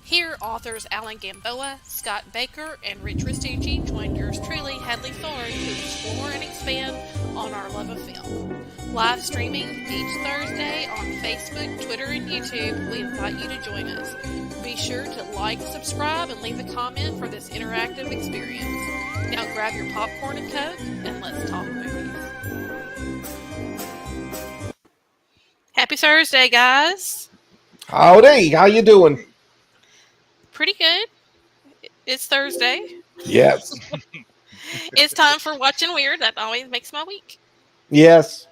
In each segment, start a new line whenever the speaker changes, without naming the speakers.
Here, authors Alan Gamboa, Scott Baker, and Rich Ristucci join yours truly, Hadley Thorne, to explore and expand on our love of film. Live streaming each Thursday on Facebook, Twitter, and YouTube, we invite you to join us. Be sure to like, subscribe, and leave a comment for this interactive experience. Now grab your popcorn and Coke, and let's talk movies. Happy Thursday, guys.
Howdy, how you doing?
Pretty good. It's Thursday.
Yes.
It's time for Watching Wyrd. That always makes my week.
Yes.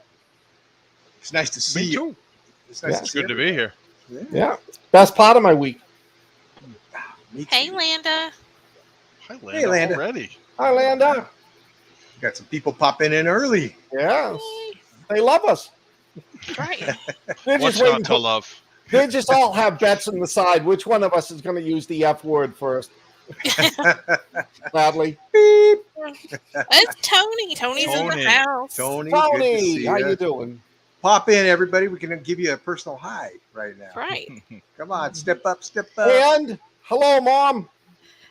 It's nice to see you. It's nice to see
good to be here.
Yeah. Best part of my week.
Hey, Landa.
Hi, Landa.
Hey, Landa.
Already.
Hi, Landa.
Got some people popping in early.
Yes. They love us.
Right.
They're
What's
just waiting
not to love?
They just all have bets on the side. Which one of us is going to use the F word first? Gladly. Beep.
It's Tony. Tony's in the house.
Tony, good to see
how
ya.
you doing?
Pop in, everybody. We can give you a personal hi right now.
Right.
Come on, step up, step up.
And hello, Mom.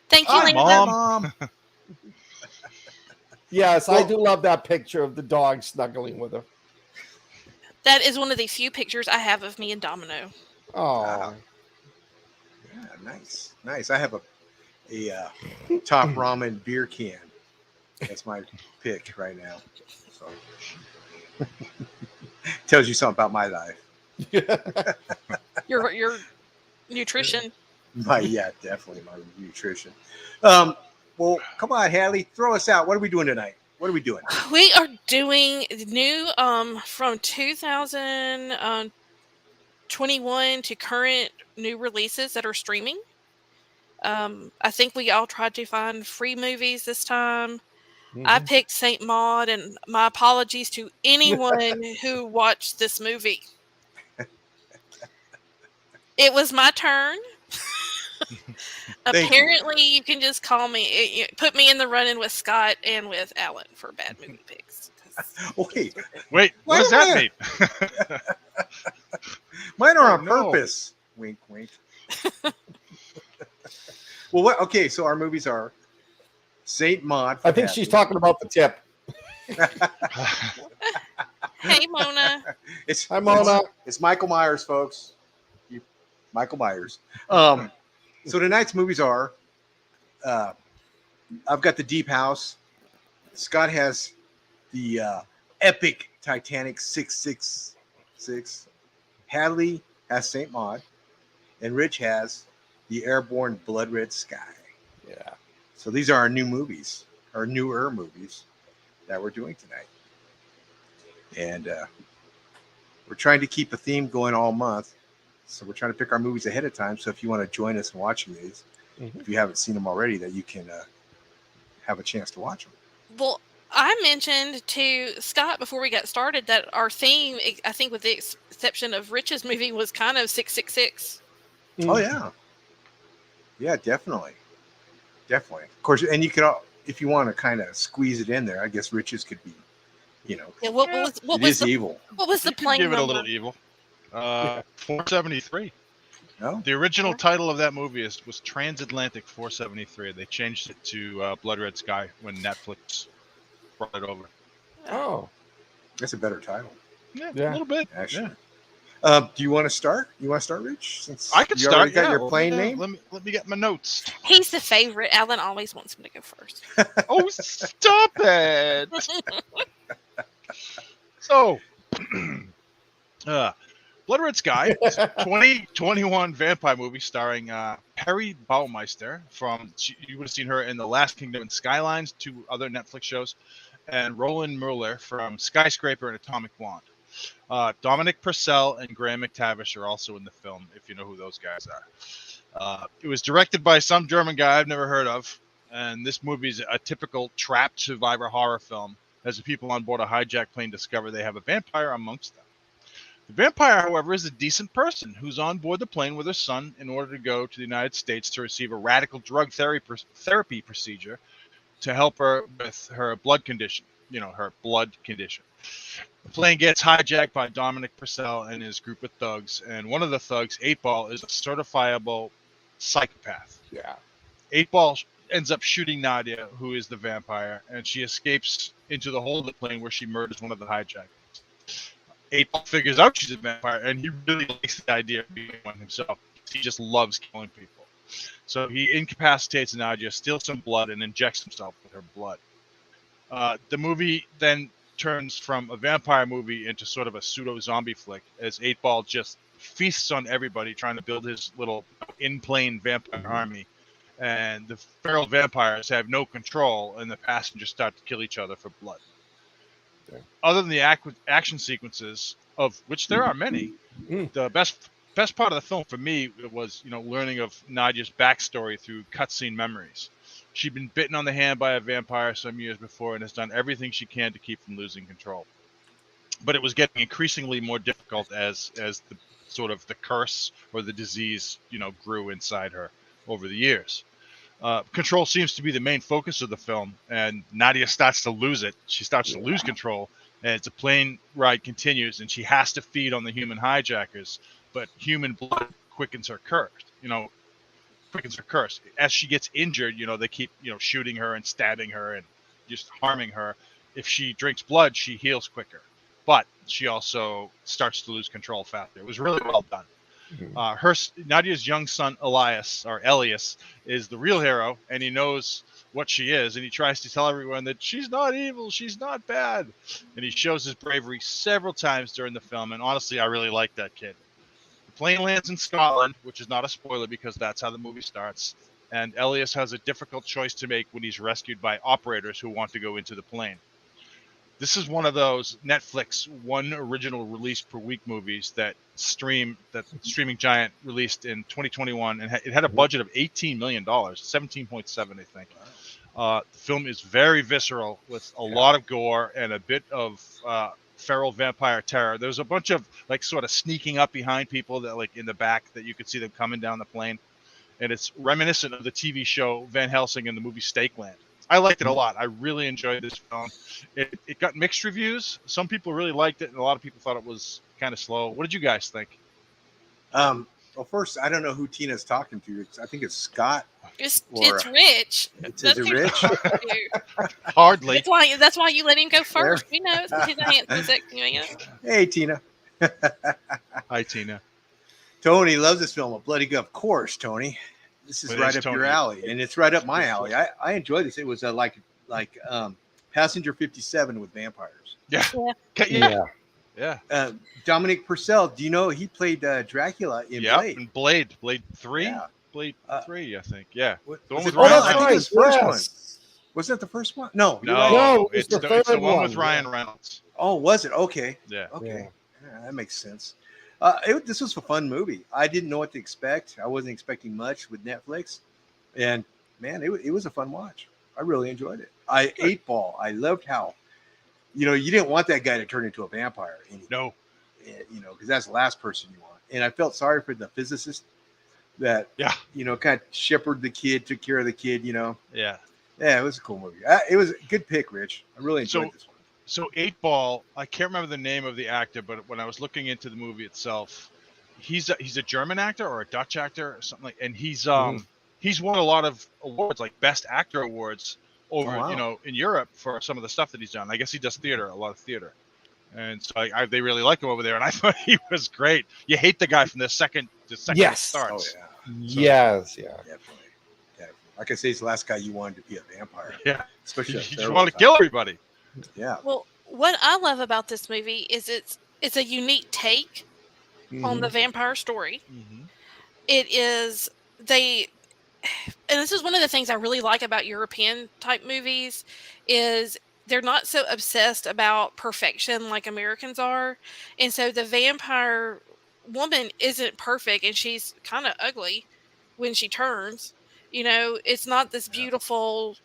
Thank you,
Hi,
Landa.
Mom.
Yes, I do love that picture of the dog snuggling with her.
That is one of the few pictures I have of me and Domino.
Oh,
Yeah, nice, nice. I have a top ramen beer can. That's my pick right now. So tells you something about my life.
Your nutrition.
Definitely my nutrition. Well, come on, Hadley, throw us out. What are we doing tonight? What are we doing?
We are doing new from 2021 to current new releases that are streaming. I think we all tried to find free movies this time. I picked Saint Maud, and my apologies to anyone who watched this movie. It was my turn. Apparently, you can just call me, put me in the running with Scott and with Alan for bad movie picks.
Wait,
Wait, what does that mean?
mine are on
no.
purpose. Wink, wink. Well, okay, so our movies are Saint Maud.
I think she's talking about the tip.
Hey, Mona.
Hi, Mona.
It's Michael Myers, folks. Michael Myers. So tonight's movies are I've got the Deep House. Scott has the epic Titanic 666. Hadley has Saint Maud. And Rich has the airborne Blood Red Sky.
Yeah.
So these are our new movies, our newer movies that we're doing tonight. And we're trying to keep a theme going all month. So we're trying to pick our movies ahead of time. So if you want to join us in watching these, if you haven't seen them already, that you can have a chance to watch them.
Well, I mentioned to Scott before we got started that our theme, I think with the exception of Rich's movie, was kind of 666.
Oh, yeah. Yeah, definitely. Definitely. Of course, and you could, if you want to kind of squeeze it in there, I guess Rich's could be,
Yeah, what was the
evil.
What was the plane
Give it a
number?
little evil. 473.
No?
The original title of that movie was Transatlantic 473. They changed it to Blood Red Sky when Netflix brought it over.
Oh.
That's a better title.
Yeah,
Yeah.
a little bit.
Actually.
Yeah.
Do you want to start? You want to start, Rich? Since
I could
you
start.
already got
yeah,
your
well,
plane
yeah,
name.
Let me get my notes.
He's the favorite. Alan always wants him to go first.
Oh, stop it! So, Blood Red Sky, is a 2021 vampire movie starring Perry Baumeister you would have seen her in The Last Kingdom and Skylines, 2 other Netflix shows, and Roland Mueller from Skyscraper and Atomic Blonde. Dominic Purcell and Graham McTavish are also in the film, if you know who those guys are. It was directed by some German guy I've never heard of, and this movie is a typical trapped survivor horror film as the people on board a hijacked plane discover they have a vampire amongst them. The vampire, however, is a decent person who's on board the plane with her son in order to go to the United States to receive a radical drug therapy procedure to help her with her blood condition. Her blood condition. The plane gets hijacked by Dominic Purcell and his group of thugs, and one of the thugs, 8 Ball, is a certifiable psychopath.
Yeah.
8-Ball ends up shooting Nadia, who is the vampire, and she escapes into the hold of the plane where she murders one of the hijackers. 8-Ball figures out she's a vampire, and he really likes the idea of being one himself. He just loves killing people. So he incapacitates Nadia, steals some blood, and injects himself with her blood. The movie then turns from a vampire movie into sort of a pseudo-zombie flick, as 8-Ball just feasts on everybody, trying to build his little in-plane vampire army. And the feral vampires have no control, and the passengers start to kill each other for blood.
Okay.
Other than the action sequences, of which there are many, the best part of the film for me was, learning of Nadia's backstory through cutscene memories. She'd been bitten on the hand by a vampire some years before and has done everything she can to keep from losing control. But it was getting increasingly more difficult as the sort of the curse or the disease, grew inside her over the years. Control seems to be the main focus of the film, and Nadia starts to lose it. She starts to lose control, and the plane ride continues, and she has to feed on the human hijackers, but human blood quickens her curse. As she gets injured, they keep, shooting her and stabbing her and just harming her. If she drinks blood, she heals quicker, but she also starts to lose control faster. It was really well done. Nadia's young son Elias is the real hero, and he knows what she is, and he tries to tell everyone that she's not evil, she's not bad, and he shows his bravery several times during the film. And honestly, I really like that kid. The plane lands in Scotland, which is not a spoiler because that's how the movie starts, and Elias has a difficult choice to make when he's rescued by operators who want to go into the plane. This is one of those Netflix one original release per week movies that streaming giant released in 2021, and it had a budget of $18 million, 17.7, I think. The film is very visceral with a lot of gore and a bit of feral vampire terror. There's a bunch of sort of sneaking up behind people that in the back that you could see them coming down the plane, and it's reminiscent of the TV show Van Helsing and the movie Stakeland. I liked it a lot. I really enjoyed this film. It got mixed reviews. Some people really liked it, and a lot of people thought it was kind of slow. What did you guys think?
Well, first, I don't know who Tina's talking to. I think it's Scott.
It's Rich.
Is it Rich?
Hardly.
That's why you let him go first. He's a handsome, sexy.
Hey, Tina.
Hi, Tina.
Tony loves this film. A Bloody Good. Of course, Tony. This is right up your alley, and it's right up my alley. I enjoyed this. It was like Passenger 57 with vampires.
Yeah.
Dominic Purcell. Do you know he played Dracula in Blade?
In Blade 3.
Yeah.
Blade 3, I think. Yeah.
The one with Ryan Reynolds. I think it was the first one. Wasn't that the first one? No,
it's
the
third
one with Ryan Reynolds.
Oh, was it? Okay.
Yeah.
Okay. Yeah, that makes sense. This was a fun movie. I didn't know what to expect. I wasn't expecting much with Netflix, and man, it was a fun watch. I really enjoyed it. 8-Ball. I loved how, you didn't want that guy to turn into a vampire.
No.
Because that's the last person you want. And I felt sorry for the physicist that, kind of shepherded the kid, took care of the kid. Yeah. Yeah, it was a cool movie. It was a good pick, Rich. I really enjoyed this one.
So 8-Ball, I can't remember the name of the actor, but when I was looking into the movie itself, he's a German actor or a Dutch actor or something and he's won a lot of awards, like Best Actor awards over in Europe for some of the stuff that he's done. I guess he does a lot of theater, and so they really like him over there. And I thought he was great. You hate the guy from the second it starts.
Oh,
yeah.
Definitely. Like I say, he's the last guy you wanted to be a vampire.
Yeah,
especially
you want to kill everybody.
Yeah.
Well, what I love about this movie is it's a unique take on the vampire story. It is and this is one of the things I really like about European type movies is they're not so obsessed about perfection like Americans are, and so the vampire woman isn't perfect, and she's kind of ugly when she turns. It's not this beautiful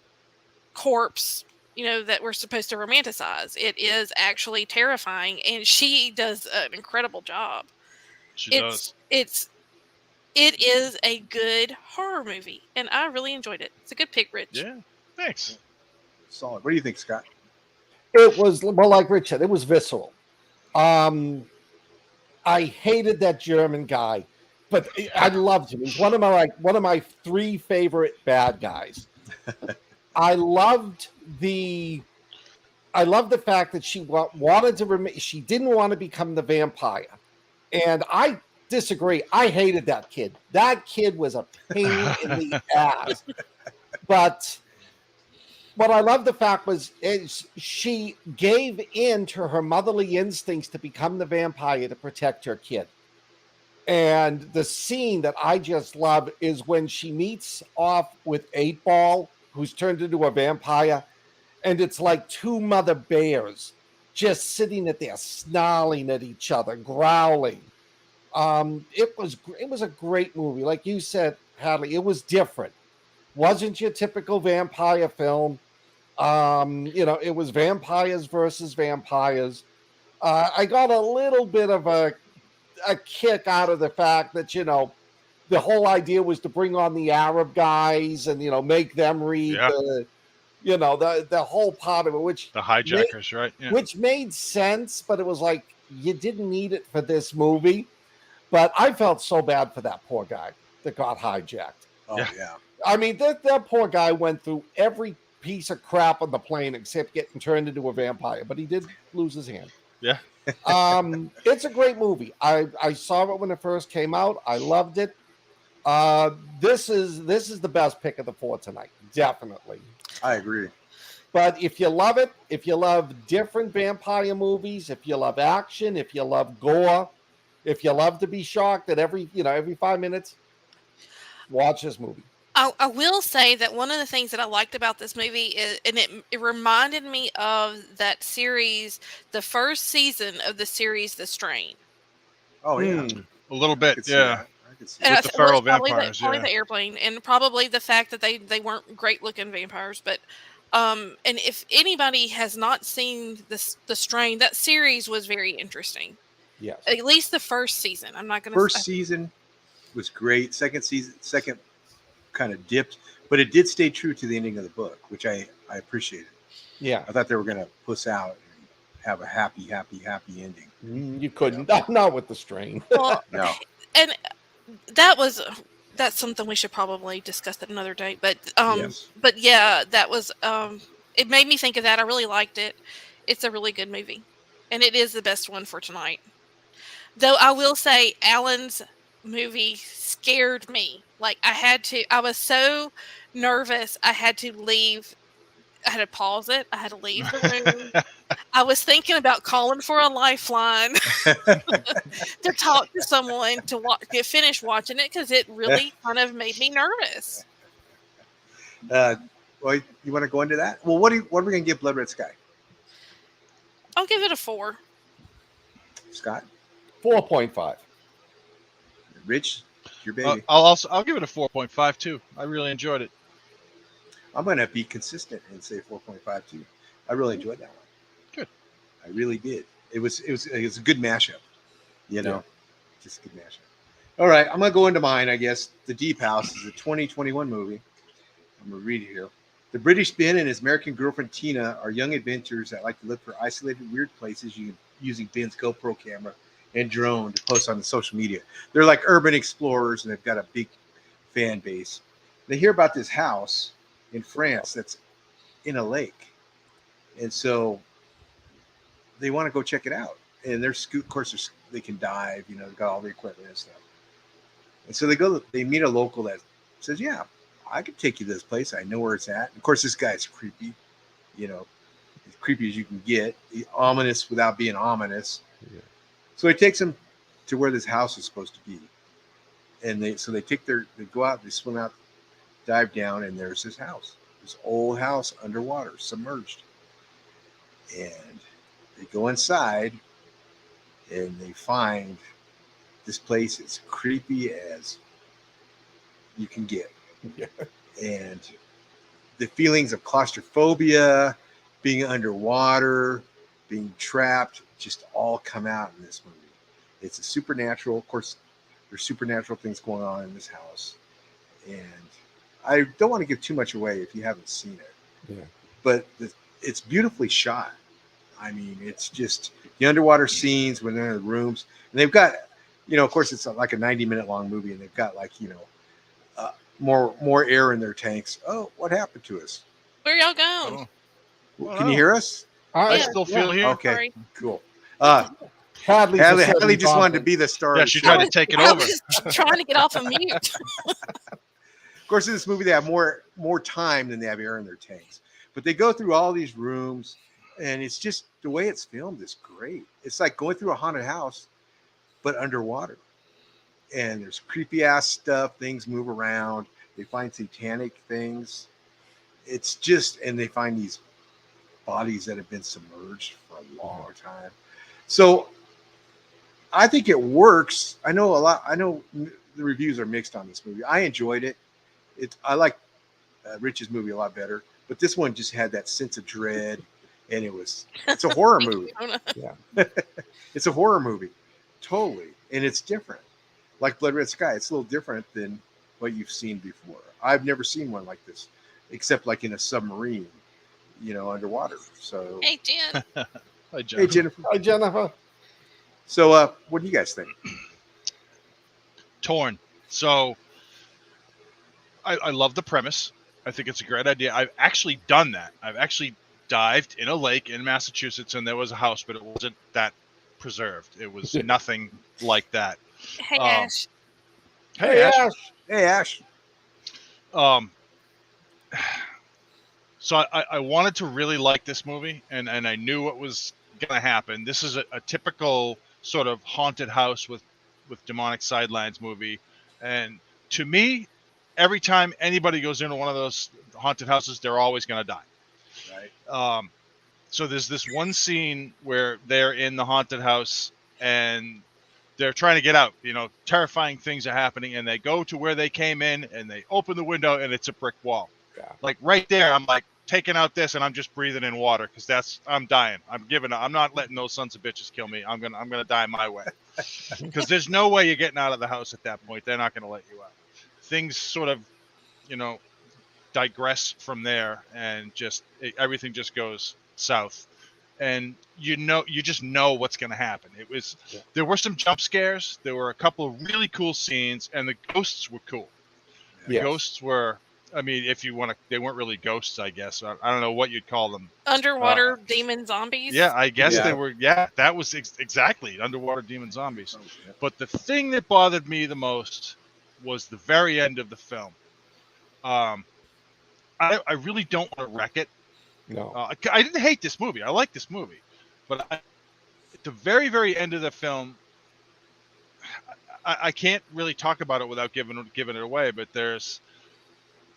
corpse that we're supposed to romanticize. It is actually terrifying, and she does an incredible job.
She does.
It is a good horror movie, and I really enjoyed it. It's a good pick, Rich.
Yeah, thanks.
Solid. What do you think, Scott?
It was, well, like Rich said, it was visceral. I hated that German guy. but I loved him. He's one of my three favorite bad guys. I loved the fact that she wanted to remain. She didn't want to become the vampire, and I disagree. I hated that kid. That kid was a pain in the ass. But what I love the fact is she gave in to her motherly instincts to become the vampire to protect her kid. And the scene that I just love is when she meets off with 8-Ball, who's turned into a vampire, and it's like two mother bears just sitting there snarling at each other, growling. It was a great movie. Like you said, Hadley, it was different. Wasn't your typical vampire film. It was vampires versus vampires. I got a little bit of a kick out of the fact that, the whole idea was to bring on the Arab guys and, make them read the whole part of it, which
the hijackers, right? Yeah.
Which made sense, but it was like, you didn't need it for this movie. But I felt so bad for that poor guy that got hijacked.
Oh, yeah.
I mean, that poor guy went through every piece of crap on the plane except getting turned into a vampire, but he did lose his hand.
Yeah.
It's a great movie. I saw it when it first came out. I loved it. This is the best pick of the four tonight, definitely.
I agree.
But if you love it, if you love different vampire movies, if you love action, if you love gore, if you love to be shocked at every 5 minutes, watch this movie.
I will say that one of the things that I liked about this movie is, and it reminded me of that series, the first season of the series, The Strain.
Oh, yeah.
A little bit, yeah.
I could see
And
that.
With the feral
probably
vampires,
probably the airplane, and probably the fact that they weren't great looking vampires. But and if anybody has not seen the Strain, that series was very interesting.
Yes.
At least the first season. I'm not going to.
First season was great. Second kind of dipped, but it did stay true to the ending of the book, which I appreciated.
Yeah.
I thought they were going to puss out and have a happy ending.
You couldn't. Not with The Strain.
Well,
No.
and that's something we should probably discuss at another date. But
Yes.
but yeah, that was it made me think of that. I really liked it. It's a really good movie, and it is the best one for tonight. Though I will say, Alan's movie scared me. Like I was so nervous. I had to leave. I had to pause it. I had to leave the room. I was thinking about calling for a lifeline to talk to someone to finish watching it, because it really kind of made me nervous.
Well, you want to go into that? Well, what are we going to give Blood Red Sky?
I'll give it a 4.
Scott?
4.5.
Rich? Your baby.
I'll give it a 4.5 too. I really enjoyed it.
I'm going to be consistent and say 4.5 too. I really enjoyed that one.
Good.
I really did. It was a good mashup. Just a good mashup. All right, I'm going to go into mine, I guess. The Deep House is a 2021 movie. I'm going to read it here. The British Ben and his American girlfriend Tina are young adventurers that like to look for isolated, weird places using Ben's GoPro camera and drone to post on the social media. They're like urban explorers, and they've got a big fan base. They hear about this house in France that's in a lake, and so they want to go check it out. And they're of course they can dive, they've got all the equipment and stuff. And so they meet a local that says, yeah, I could take you to this place. I know where it's at. And of course, this guy's creepy, as creepy as you can get, ominous without being ominous.
Yeah.
So he takes them to where this house is supposed to be. And they go out, they swim out, dive down, and there's this house, this old house underwater, submerged. And they go inside, and they find this place is creepy as you can get.
Yeah.
And the feelings of claustrophobia, being underwater, being trapped, just all come out in this movie. It's a supernatural. Of course, there's supernatural things going on in this house. And I don't want to give too much away if you haven't seen it.
Yeah.
But it's beautifully shot. I mean, it's just the underwater scenes when they're in the rooms. And they've got, of course, it's like a 90-minute long movie, and they've got more air in their tanks. Oh, what happened to us?
Where y'all going?
Oh,
Can you hear us?
I
Yeah.
still feel here.
Okay,
Sorry.
cool.
Hadley's
Hadley just wanted to be the star.
Yeah,
of the
she
show.
tried to take it
I
over.
was trying to get off of mute.
Of course, in this movie, they have more time than they have air in their tanks. But they go through all these rooms, and it's just the way it's filmed is great. It's like going through a haunted house, but underwater. And there's creepy ass stuff. Things move around. They find satanic things. It's just, and they find these bodies that have been submerged for a long time. So I think it works. I know the reviews are mixed on this movie. I enjoyed it. I like Rich's movie a lot better, but this one just had that sense of dread, and it's a horror movie. It's a horror movie, totally, and it's different. Like Blood Red Sky, it's a little different than what you've seen before. I've never seen one like this, except like in a submarine, underwater. So
Hey, Jen.
Hi, Jennifer.
hey, Jennifer.
Hi, Jennifer.
So what do you guys think?
Torn. So I love the premise. I think it's a great idea. I've actually done that. I've actually dived in a lake in Massachusetts, and there was a house, but it wasn't that preserved. It was nothing like that.
Hey, Ash.
Hey, Ash.
Hey, Ash.
So I wanted to really like this movie, and I knew what was going to happen. This is a typical sort of haunted house with demonic sidelines movie. And to me, every time anybody goes into one of those haunted houses, they're always going to die.
Right.
So there's this one scene where they're in the haunted house and they're trying to get out. Terrifying things are happening, and they go to where they came in and they open the window and it's a brick wall.
Yeah.
Like right there, I'm like taking out this and I'm just breathing in water because I'm dying. I'm not letting those sons of bitches kill me. I'm gonna die my way because there's no way you're getting out of the house at that point. They're not gonna let you out. Things sort of, digress from there, and everything just goes south. And you just know what's going to happen. There were some jump scares. There were a couple of really cool scenes, and the ghosts were cool. The ghosts were, if you want to, they weren't really ghosts, I guess. I don't know what you'd call them.
Underwater demon zombies?
Yeah, I guess they were. Yeah, that was exactly underwater demon zombies.
Oh, yeah.
But the thing that bothered me the most was the very end of the film. I really don't want to wreck it.
No.
I didn't hate this movie. I like this movie, but at the very, very end of the film, I can't really talk about it without giving it away. But there's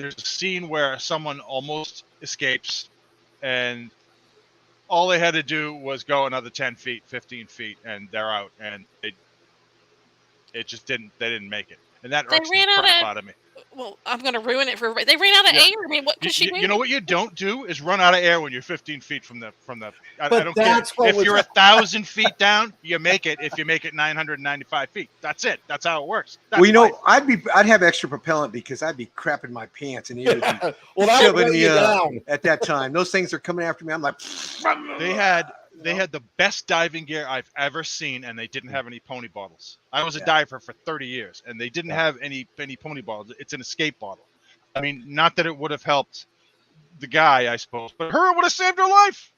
a scene where someone almost escapes, and all they had to do was go another 10 feet, 15 feet, and they're out. And they didn't make it, and that irks the crap out of me.
Well, I'm going to ruin it for everybody. They ran out of air. What could she win?
You know what you don't do is run out of air when you're 15 feet from the. I don't
that's
care.
what
If you're 1,000 feet down, you make it. If you make it 995 feet, that's it. That's how it works. That's
I'd have extra propellant because I'd be crapping my pants and it would be
Well,
shoving
you
me
down.
at that time. Those things are coming after me. I'm like,
They had the best diving gear I've ever seen, and they didn't have any pony bottles. I was a diver for 30 years, and they didn't have any pony bottles. It's an escape bottle. Not that it would have helped the guy, I suppose, but her would have saved her life.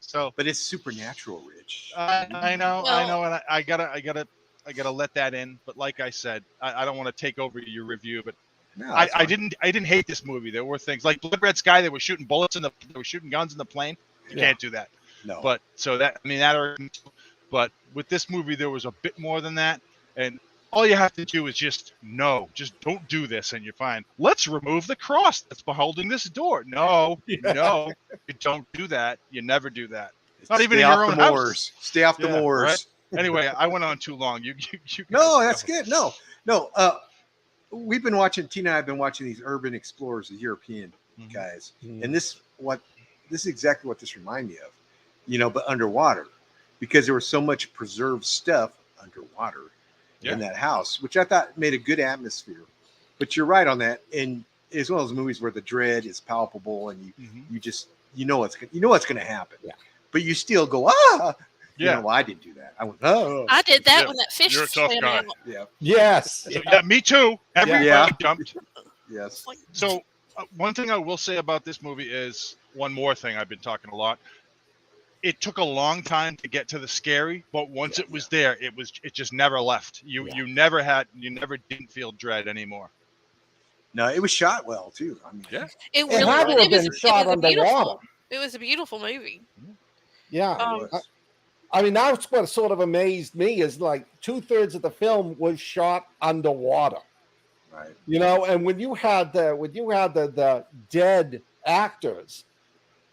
So.
But it's supernatural, Rich.
I know,
Well-
and I gotta let that in. But like I said, I don't want to take over your review, but
No,
I didn't hate this movie. There were things like Blood Red Sky. They were shooting guns in the plane. You can't do that.
No.
But so that but with this movie there was a bit more than that, and all you have to do is just don't do this and you're fine. Let's remove the cross that's beholding this door. No, you don't do that. You never do that. Not even in your own house.
Stay off the moors.
Right? Anyway, I went on too long. You
No, that's good. No. We've been watching. Tina and I have been watching these urban explorers, the European guys, and this is exactly what this reminded me of. But underwater, because there was so much preserved stuff underwater in that house, which I thought made a good atmosphere. But you're right on that, and it's one of those movies where the dread is palpable, and you just what's going to happen.
Yeah.
But you still go You know, I didn't do that. I went, oh.
I did that
Yeah,
when that fish
you're a tough
swam
guy.
out.
Yeah.
Yes.
Yeah, me too. Everybody
Yeah.
jumped.
Yes.
Like,
So one thing I will say about this movie is one more thing. I've been talking a lot. It took a long time to get to the scary, but once it was there, it just never left. You never didn't feel dread anymore.
No, it was shot well too. I mean,
Yeah.
it
It had to have been shot underwater.
It was a beautiful movie.
Yeah.
Um,
I mean, that's what sort of amazed me is like 2/3 of the film was shot underwater.
right.
You know, and when you had the dead actors,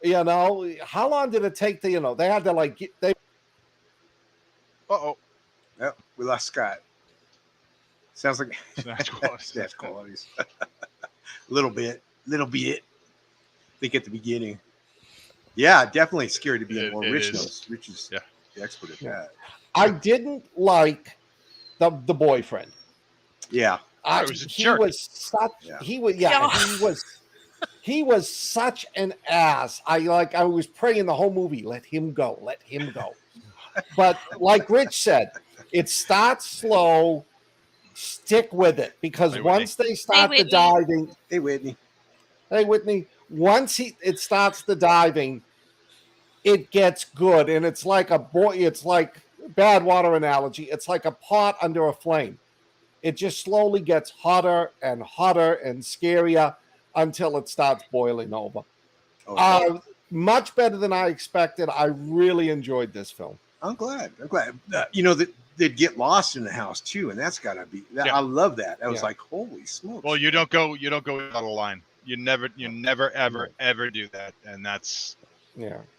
you know, how long did it take to, you know, they had to like they
Uh-oh.
Yep, we lost Scott. Sounds like
Snatch qualities.
Snatch qualities. little bit. I think at the beginning. Yeah, definitely scary to be in more Rich knows. Rich is the expert at that.
I didn't like the boyfriend.
Yeah.
It was a jerk.
He was such an ass. I was praying the whole movie, let him go. But like Rich said, it starts slow, stick with it, because once they start the diving,
Hey Whitney.
once it starts the diving, it gets good, and it's like bad water analogy. It's like a pot under a flame. It just slowly gets hotter and scarier until it starts boiling over. Much better than I expected. I really enjoyed this film.
I'm glad. You know that they'd get lost in the house too, and that's gotta be. I love that. I was like, holy smokes.
Well, you don't go without a line. You never ever do that, and that's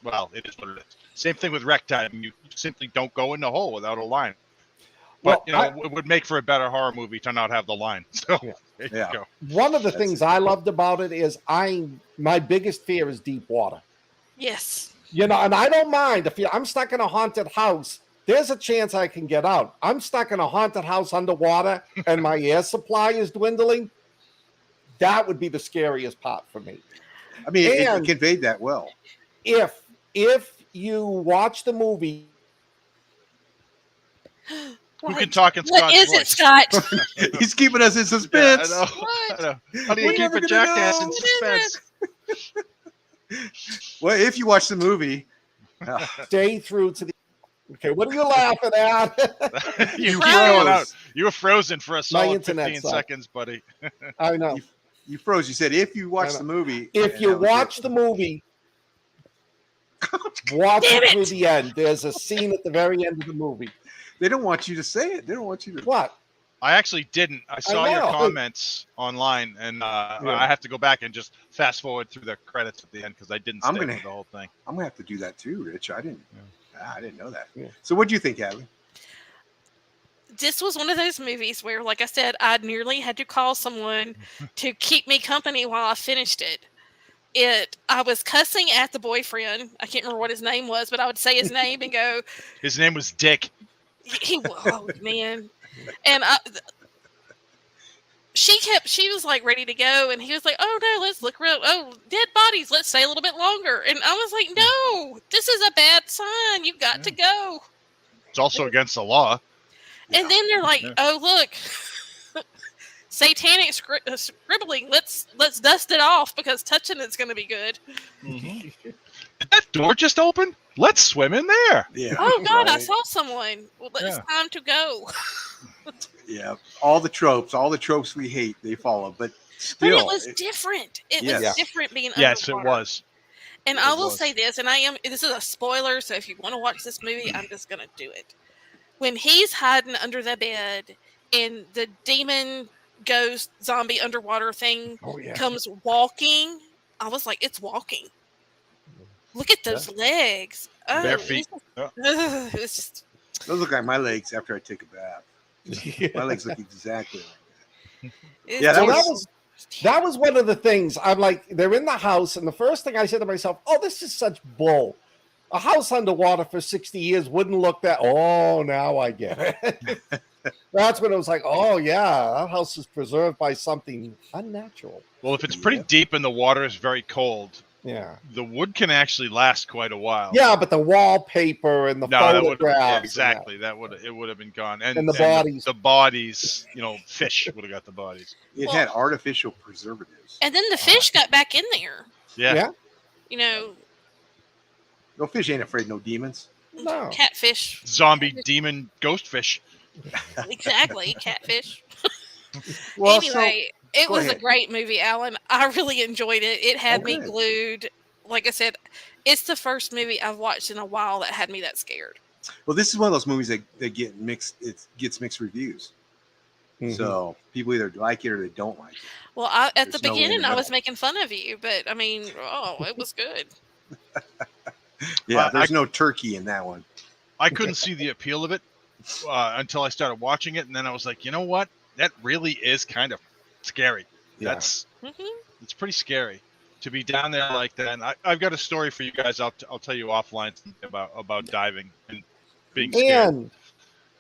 well, it is what it is. Same thing with wreck time. You simply don't go in the hole without a line. But it would make for a better horror movie to not have the line. So there you go.
One of the things I loved about it is my biggest fear is deep water.
Yes.
You know, and I don't mind if I'm stuck in a haunted house. There's a chance I can get out. I'm stuck in a haunted house underwater, and my air supply is dwindling. That would be the scariest part for me.
I mean, it conveyed that well.
If you watch the movie.
Who can talk in Scott's
What is
voice?
it, Scott?
He's keeping us in suspense.
Yeah, I know. How do you keep a jackass in suspense?
Well, if you watch the movie,
stay through to the. Okay, what are you laughing at?
You keep going out. You were frozen for a
My
solid
internet
15
sucked.
seconds, buddy.
I know.
You froze. You said if you watch the movie.
If you watch the movie, watch it through the end. There's a scene at the very end of the movie.
They don't want you to say it. They don't want you to.
What?
I actually didn't. I saw your comments online, and I have to go back and just fast forward through the credits at the end because I didn't stay through the whole thing.
I'm gonna have to do that too, Rich. I didn't know that.
Yeah.
So, what do you think, Hadley?
This was one of those movies where, like I said, I nearly had to call someone to keep me company while I finished it. I was cussing at the boyfriend. I can't remember what his name was, but I would say his name and go.
His name was Dick.
Oh man, and she was like ready to go, and he was like, "Oh no, let's look real. Oh, dead bodies. Let's stay a little bit longer." And I was like, "No, this is a bad sign. You've got to go."
It's also against the law.
And then they're like, "Oh look, satanic scribbling. Let's dust it off because touching it's going to be good."
Mm-hmm. Did that door just open? Let's swim in there.
Yeah.
Oh God, I saw someone. Well, it's time to go.
Yeah, all the tropes we hate, they follow, but still,
but it was different. It was different being underwater.
Yes, it was.
And I will say this, and this is a spoiler, so if you want to watch this movie, I'm just going to do it. When he's hiding under the bed and the demon ghost zombie underwater thing comes walking, I was like, it's walking. Look at those legs. Oh,
bare feet.
It's just...
Those look like my legs after I take a bath. My legs look exactly like that.
Yeah, that was one of the things. I'm like, they're in the house, and the first thing I said to myself, "Oh, this is such bull. A house underwater for 60 years wouldn't look that." Oh, now I get it. That's when it was like, "Oh yeah, that house is preserved by something unnatural."
Well, if it's pretty deep and the water is very cold,
Yeah.
The wood can actually last quite a while.
Yeah, but the wallpaper and the photographs.
Exactly. It would have been gone.
And the bodies.
The bodies, fish would have got the bodies.
It had artificial preservatives.
And then the fish got back in there.
Yeah.
No fish ain't afraid no demons.
No.
Catfish.
Zombie demon ghost fish.
Exactly, catfish.
Well,
anyway, it was a great movie, Alan. I really enjoyed it. It had me
good.
glued. Like I said, it's the first movie I've watched in a while that had me that scared.
Well, this is one of those movies that get mixed. It gets mixed reviews.
Mhm.
So people either like it or they don't like it.
Well, at
There's
the
no way in
beginning,
the
I was
middle.
making fun of you, but I mean, it was good.
Yeah, there's no turkey in that one.
I couldn't see the appeal of it until I started watching it, and then I was like, you know what? That really is kind of scary.
Yeah.
It's pretty scary to be down there like that. And I've got a story for you guys. I'll tell you offline about diving and being scared.
And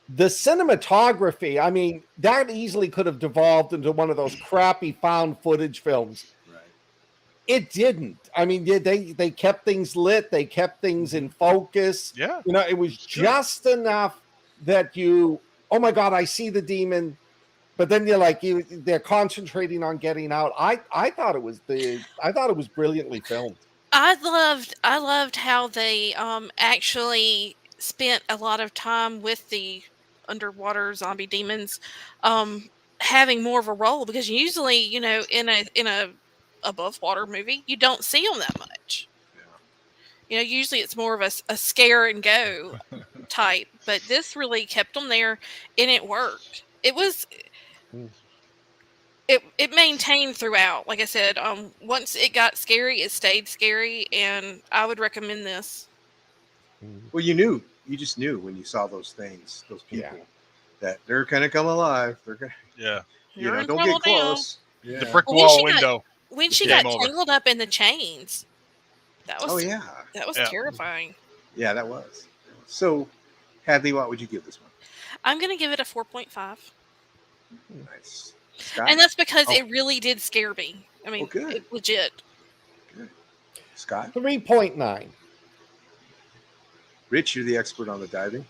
the cinematography, I mean, that easily could have devolved into one of those crappy found footage films.
Right.
It didn't. I mean, they kept things lit. They kept things in focus.
Yeah.
It was just enough that you, oh my God, I see the demon. But then you're like, they're concentrating on getting out. I thought it was brilliantly filmed.
I loved how they actually spent a lot of time with the underwater zombie demons having more of a role, because usually, in a above water movie, you don't see them that much. Usually it's more of a scare and go type, but this really kept them there, and it worked. It was. It maintained throughout. Like I said, once it got scary, it stayed scary, and I would recommend this.
Well, you just knew when you saw those things, those people, that they're gonna come alive. They're gonna,
You're in
don't
trouble
get close. Yeah.
The brick wall window.
When she
Game
got
over.
tangled up in the chains, that was that was
Yeah.
terrifying.
Yeah, that was. So, Hadley, what would you give this one?
I'm going to give it a 4.5.
Nice. Scott?
And that's because it really did scare me. I mean,
good.
it legit.
Good. Scott?
3.9.
Rich, you're the expert on the diving.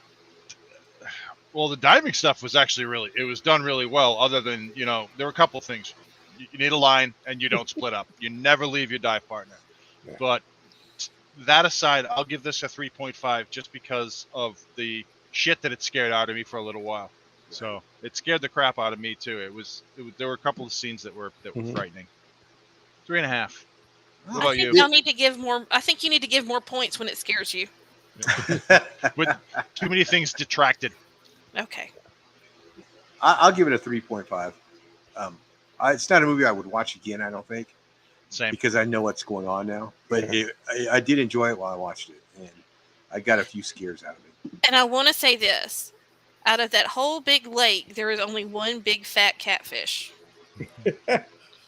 Well, the diving stuff was actually it was done really well, other than, there were a couple of things. You need a line, and you don't split up. You never leave your dive partner.
Yeah.
But that aside, I'll give this a 3.5 just because of the shit that it scared out of me for a little while. So it scared the crap out of me too. There were a couple of scenes that were frightening. 3.5. What about you?
Y'all need to give more. I think you need to give more points when it scares you.
But too many things detracted.
Okay.
I'll give it a 3.5. It's not a movie I would watch again, I don't think.
Same.
Because I know what's going on now. But I did enjoy it while I watched it. And I got a few scares out of it.
And I want to say this. Out of that whole big lake, there is only one big fat catfish.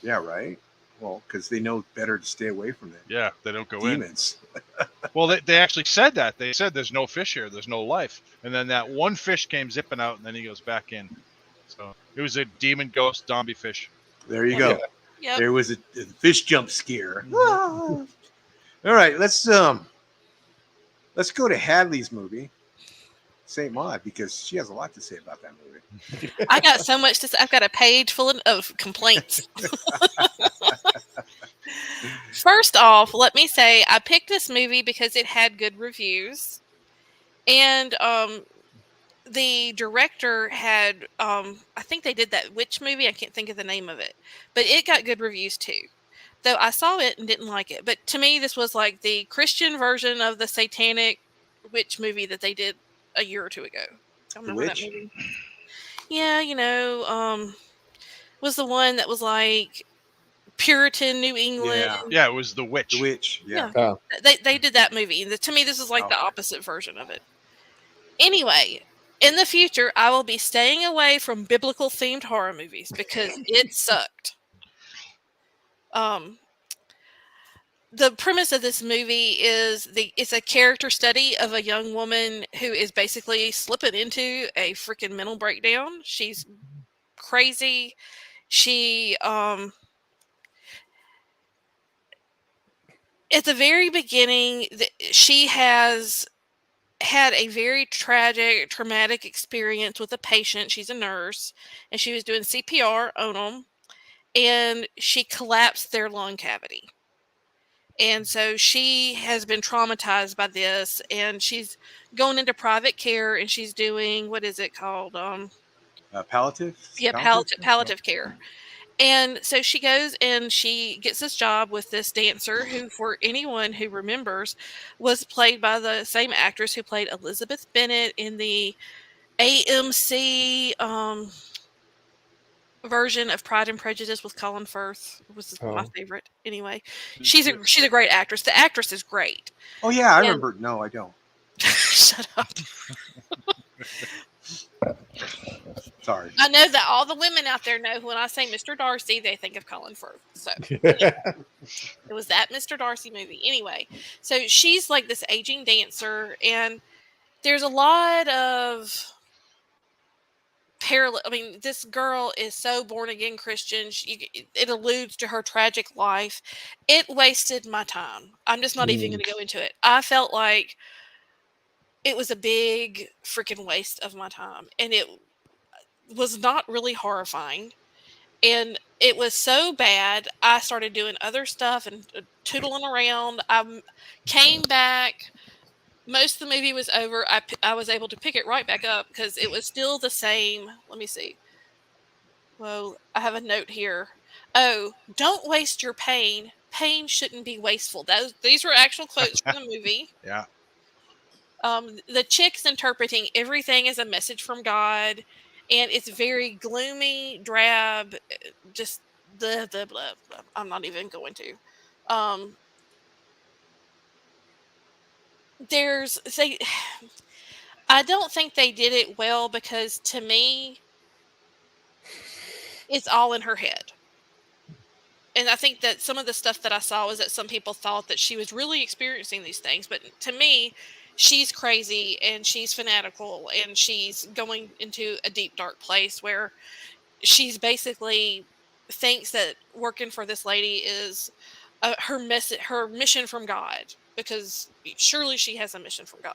Yeah, right? Well, because they know better to stay away from it.
Yeah, they don't go
Demons.
in. Well, they actually said that. They said there's no fish here. There's no life. And then that one fish came zipping out, and then he goes back in. So it was a demon ghost zombie fish.
There you go.
Yep.
There was a fish jump scare. All right, let's go to Hadley's movie, St. Maud, because she has a lot to say about that movie.
I got so much to say. I've got a page full of complaints. First off, let me say I picked this movie because it had good reviews, and the director had I think they did that witch movie. I can't think of the name of it, but it got good reviews too. Though I saw it and didn't like it. But to me, this was like the Christian version of the Satanic witch movie that they did a year or two ago. I don't remember that movie. Yeah, was the one that was like Puritan New England.
Yeah, it was The Witch.
The Witch, yeah.
They did that movie. And to me, this is like the opposite version of it. Anyway, in the future, I will be staying away from biblical themed horror movies because it sucked. The premise of this movie is it's a character study of a young woman who is basically slipping into a freaking mental breakdown. She's crazy. She at the very beginning, she has had a very tragic, traumatic experience with a patient. She's a nurse, and she was doing CPR on them, and she collapsed their lung cavity. And so she has been traumatized by this, and she's going into private care, and she's doing, what is it called?
Palliative?
Yeah, palliative care. And so she goes and she gets this job with this dancer who, for anyone who remembers, was played by the same actress who played Elizabeth Bennet in the AMC version of Pride and Prejudice with Colin Firth. Was my
Oh.
favorite. Anyway, she's a great actress. The actress is great.
Oh yeah, I
And-
remember. No, I don't.
Shut up.
Sorry.
I know that all the women out there know when I say Mr. Darcy, they think of Colin Firth. So it was that Mr. Darcy movie. Anyway, so she's like this aging dancer, and there's a lot of parallel. I mean, this girl is so born again Christian. It alludes to her tragic life. It wasted my time. I'm just not even going to go into it. I felt like it was a big freaking waste of my time, and it was not really horrifying. And it was so bad, I started doing other stuff and tootling around. I came back. Most of the movie was over. I was able to pick it right back up because it was still the same. Let me see. Well, I have a note here. Oh, don't waste your pain. Pain shouldn't be wasteful. These were actual quotes from the movie.
Yeah.
The chick's interpreting everything as a message from God, and it's very gloomy, drab, just blah, blah, blah, blah. I'm not even going to. I don't think they did it well because to me, it's all in her head. And I think that some of the stuff that I saw was that some people thought that she was really experiencing these things. But to me, she's crazy and she's fanatical and she's going into a deep, dark place where she's basically thinks that working for this lady is her mission from God, because surely she has a mission from God.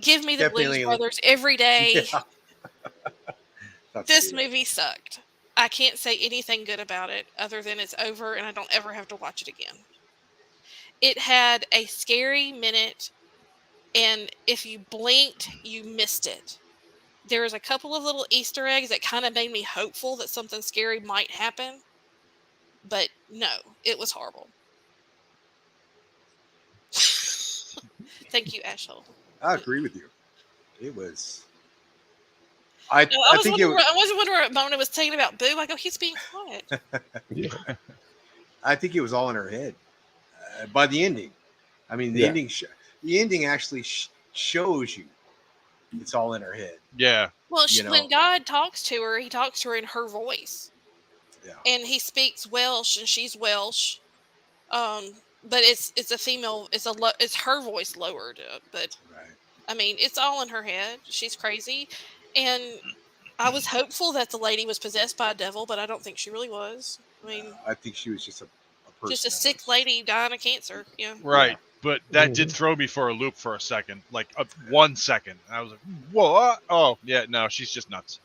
Give me the Blues
Definitely.
Brothers every day.
Yeah.
This movie sucked. I can't say anything good about it other than it's over and I don't ever have to watch it again. It had a scary minute, and if you blinked, you missed it. There was a couple of little Easter eggs that kind of made me hopeful that something scary might happen. But no, it was horrible. Thank you, Ashel.
I agree with you. It was. I
wasn't
think it was.
wondering what Mona was saying about Boo. I go, he's being quiet.
Yeah.
I think it was all in her head. By the ending, I mean the ending. The ending actually shows you it's all in her head.
Yeah.
Well, when God talks to her, he talks to her in her voice.
Yeah.
And he speaks Welsh, and she's Welsh. But it's a female. It's her voice lowered. But
Right.
I mean, it's all in her head. She's crazy, and I was hopeful that the lady was possessed by a devil, but I don't think she really was. I mean,
I think she was just a person.
Just a sick lady dying of cancer. Yeah.
Right.
Yeah.
But that did throw me for a loop for a second, like 1 second. I was like, whoa, oh, yeah, no, she's just nuts.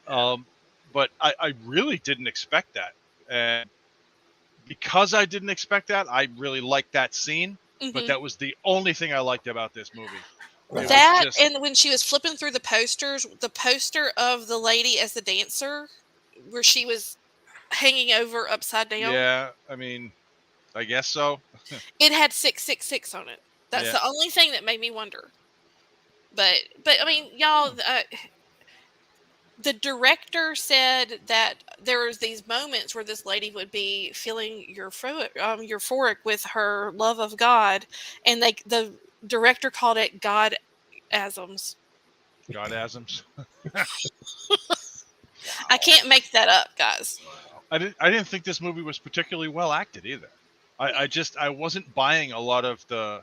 But I really didn't expect that. And because I didn't expect that, I really liked that scene.
Mm-hmm.
But that was the only thing I liked about this movie.
And when she was flipping through the posters, the poster of the lady as the dancer, where she was hanging over upside down.
Yeah, I mean, I guess so.
It had 666 on it. That's the only thing that made me wonder. But I mean, y'all, the director said that there was these moments where this lady would be feeling euphoric with her love of God, and the director called it Godasms.
Godasms.
I can't make that up, guys.
I didn't think this movie was particularly well acted either. I wasn't buying a lot of the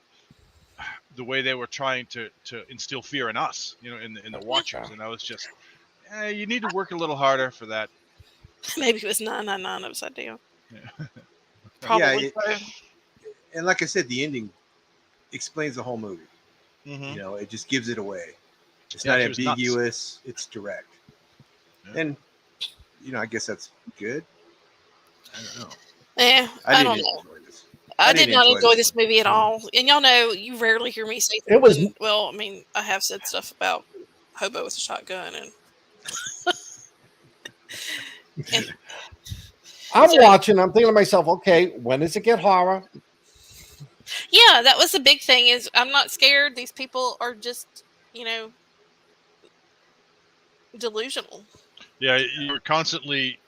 way they were trying to instill fear in us, in the watchers, and I was just, you need to work a little harder for that.
Maybe it was 999 upside down.
Yeah.
Probably.
And like I said, the ending explains the whole movie.
Mm-hmm.
You know, it just gives it away. It's
Yeah,
not
she was nuts.
ambiguous. It's direct.
Yeah.
And you know, I guess that's good. I don't know.
I don't know.
enjoy this.
I
didn't
did not
enjoy
enjoy
this
this movie at all. And y'all know, you rarely hear me say
It was-
something. Well, I mean, I have said stuff about Hobo with a Shotgun, and
I'm
So-
watching. I'm thinking to myself, okay, when does it get horror?
yeah, that was the big thing. Is I'm not scared. These people are just, delusional.
Yeah, you were constantly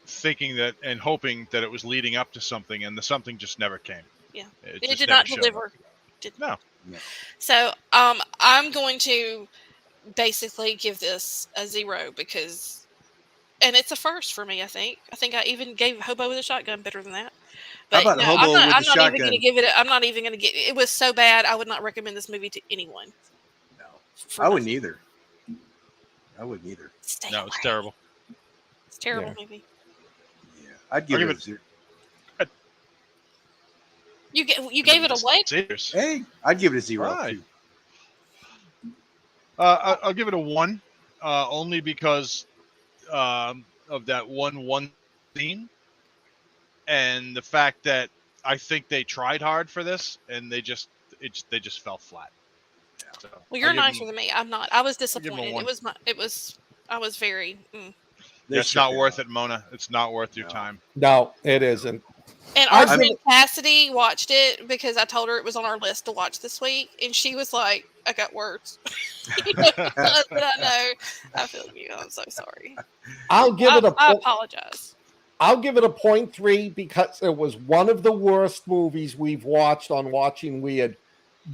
thinking that and hoping that it was leading up to something, and the something just never came.
Yeah,
It
it
just
did
never
not
showed
deliver.
up. No.
So, I'm going to basically give this a 0 because, and it's a first for me. I think I even gave Hobo with a Shotgun better than that. But
about
no,
Hobo with
I'm
the
not even going
Shotgun?
to give it. I'm not even going to get. It was so bad. I would not recommend this movie to anyone.
No,
For
I wouldn't
nothing.
either. I wouldn't either.
Stay
No, it's
away.
terrible.
It's a terrible
Yeah.
movie.
Yeah, I'd give
I'll
it
give
a 0.
You gave it away.
Serious.
Hey, I'd give it a 0
Right.
too.
I'll give it a 1, only because of that one scene, and the fact that I think they tried hard for this, and they just fell flat. So,
Well, you're
I'll give
nicer
them-
than me. I'm not. I was
give 'em a
disappointed.
1.
I was very.
They
It's
shut
not
down.
worth it, Mona. It's not worth your
No.
time.
No, it isn't.
And our
I've
friend Cassidy watched it because I told her it was on our list to watch this week, and she was like, "I got words." But I know. I feel you. I'm so sorry.
I'll give it a.
I apologize.
I'll give it a 0.3 because it was one of the worst movies we've watched on Watching Wyrd.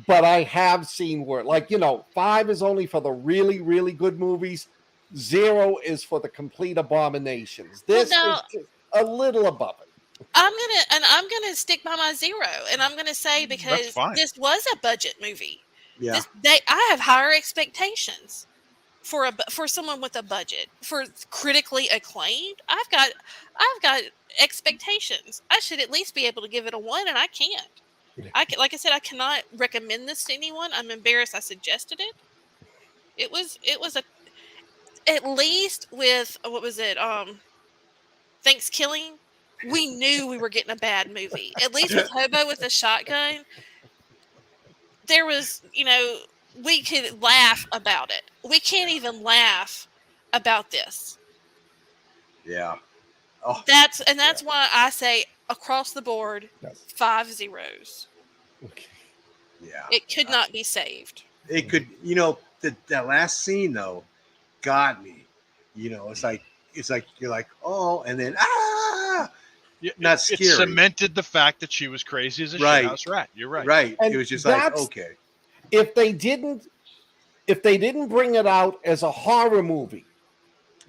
But I have seen Wyrd. Like, 5 is only for the really, really good movies. 0 is for the complete abominations. This
Well, no.
is just a little above it.
I'm gonna stick by my 0, and I'm gonna say because
fine.
this was a budget movie.
Yeah,
I have higher expectations for someone with a budget, for critically acclaimed. I've got expectations. I should at least be able to give it a 1, and I can't. Like I said, I cannot recommend this to anyone. I'm embarrassed I suggested it. It was at least with what was it? Thanksgiving. We knew we were getting a bad movie. At least with Hobo with a Shotgun, there was, we could laugh about it. We can't even laugh about this.
yeah. Oh,
That's why I say across the board,
Yes.
5 zeros.
Okay.
yeah.
It could not be saved.
It could, that last scene though got me. It's like you're like, oh, and then
Yeah,
not
It
scary.
cemented the fact that she was crazy as a
Right.
shithouse rat. You're right.
Right.
And
It was just like,
that's-
okay.
If they didn't bring it out as a horror movie,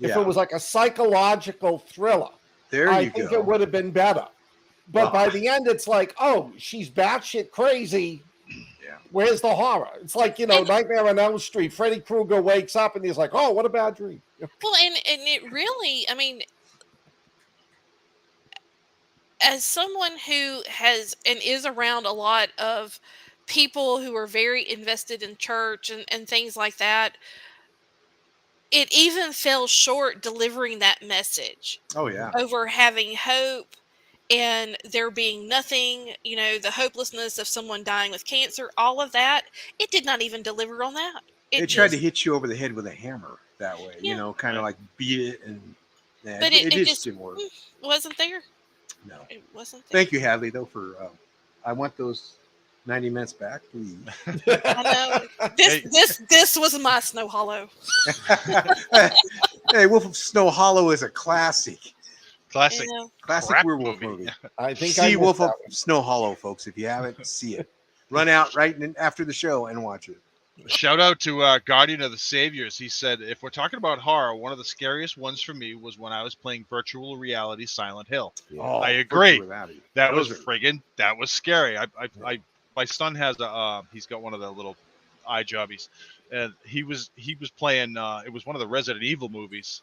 if
Yeah.
it was like a psychological thriller,
There
I
you
think
go.
it would have been better. But
Well,
by the end, it's like, oh, she's batshit crazy.
Yeah.
Where's the horror? It's like, Nightmare on Elm Street. Freddy Krueger wakes up and he's like, oh, what a bad dream.
Well, and it really, I mean, as someone who has and is around a lot of people who are very invested in church and things like that, it even fell short delivering that message
Oh yeah.
over having hope and there being nothing, the hopelessness of someone dying with cancer, all of that. It did not even deliver on that.
They tried to hit you over the head with a hammer that way,
Yeah.
kind of like beat it, and
But
it
it
just
just
didn't work.
wasn't there.
No.
It wasn't there.
Thank you, Hadley, though, for I want those 90 minutes back, please.
I know. This was my Snow Hollow.
Hey, Wolf of Snow Hollow is a classic.
Classic.
You know?
Classic
Crap
werewolf
movie.
movie.
I think I
See
missed
Wolf of
that one.
Snow Hollow, folks. If you haven't, see it. Run out after the show and watch it.
Shout out to Guardian of the Saviors. He said, if we're talking about horror, one of the scariest ones for me was when I was playing virtual reality Silent Hill.
Oh,
I agree.
Reality.
That was
Those are-
friggin', that was scary. My son has he's got one of the little eye jobbies, and he was playing. It was one of the Resident Evil movies,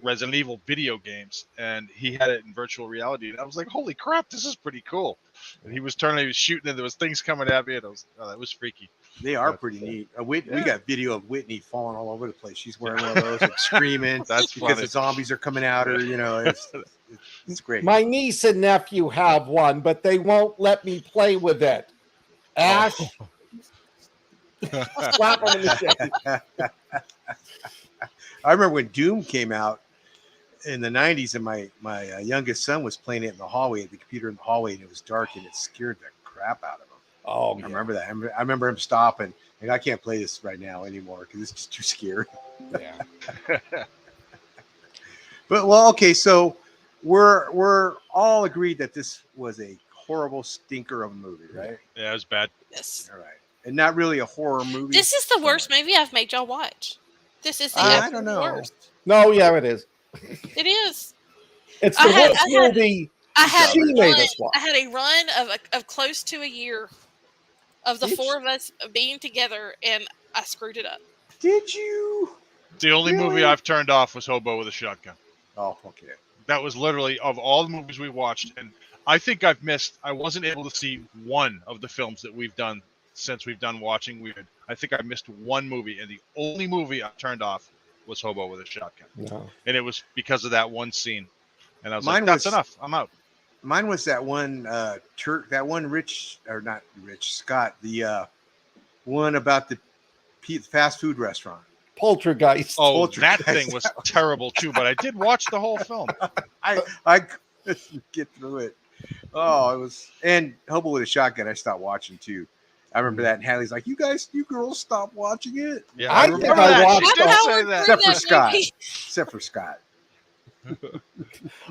Resident Evil video games, and he had it in virtual reality. And I was like, "Holy crap, this is pretty cool!" And he was shooting, and there was things coming at me, and that was freaky.
They are pretty neat. We got video of Whitney falling all over the place. She's wearing one of those, like, screaming.
That's
because
funny.
the zombies are coming at her. It's great.
My niece and nephew have one, but they won't let me play with it. Ash, slap them in the face.
I remember when Doom came out in the 90s, and my youngest son was playing it in the hallway, at the computer in the hallway, and it was dark, and it scared the crap out of him.
Oh,
I remember that. I remember him stopping. Like, I can't play this right now anymore because it's just too scary.
yeah.
But okay, so we're all agreed that this was a horrible stinker of a movie, right?
Yeah, it was bad.
Yes.
All right, and not really a horror movie.
This is the worst movie I've made y'all watch. This is the
I don't know.
worst.
No, yeah, it is.
It is.
It's the worst movie she made us watch.
I had a run of close to a year of the four of us being together, and I screwed it up.
Did you?
The only
Really?
movie I've turned off was Hobo with a Shotgun.
Oh, okay.
That was literally, of all the movies we watched, and I think I wasn't able to see one of the films that we've done since we've done Watching Wyrd. I think I missed one movie, and the only movie I turned off was Hobo with a Shotgun.
No.
And it was because of that one scene. And I was
Mine
like, that's
was-
enough. I'm out.
Mine was that one that one Scott, the one about the fast food restaurant.
Poltergeist.
Oh,
Poltergeist.
that thing was terrible too, but I did watch the whole film.
I couldn't get through it. Oh, it was, and Hobo with a Shotgun, I stopped watching too. I remember that, and Hallie's like, you girls stop watching it.
Yeah,
I
remember
think I
that.
watched
She did
that.
say that.
Except for
that
Scott.
movie.
Except for Scott.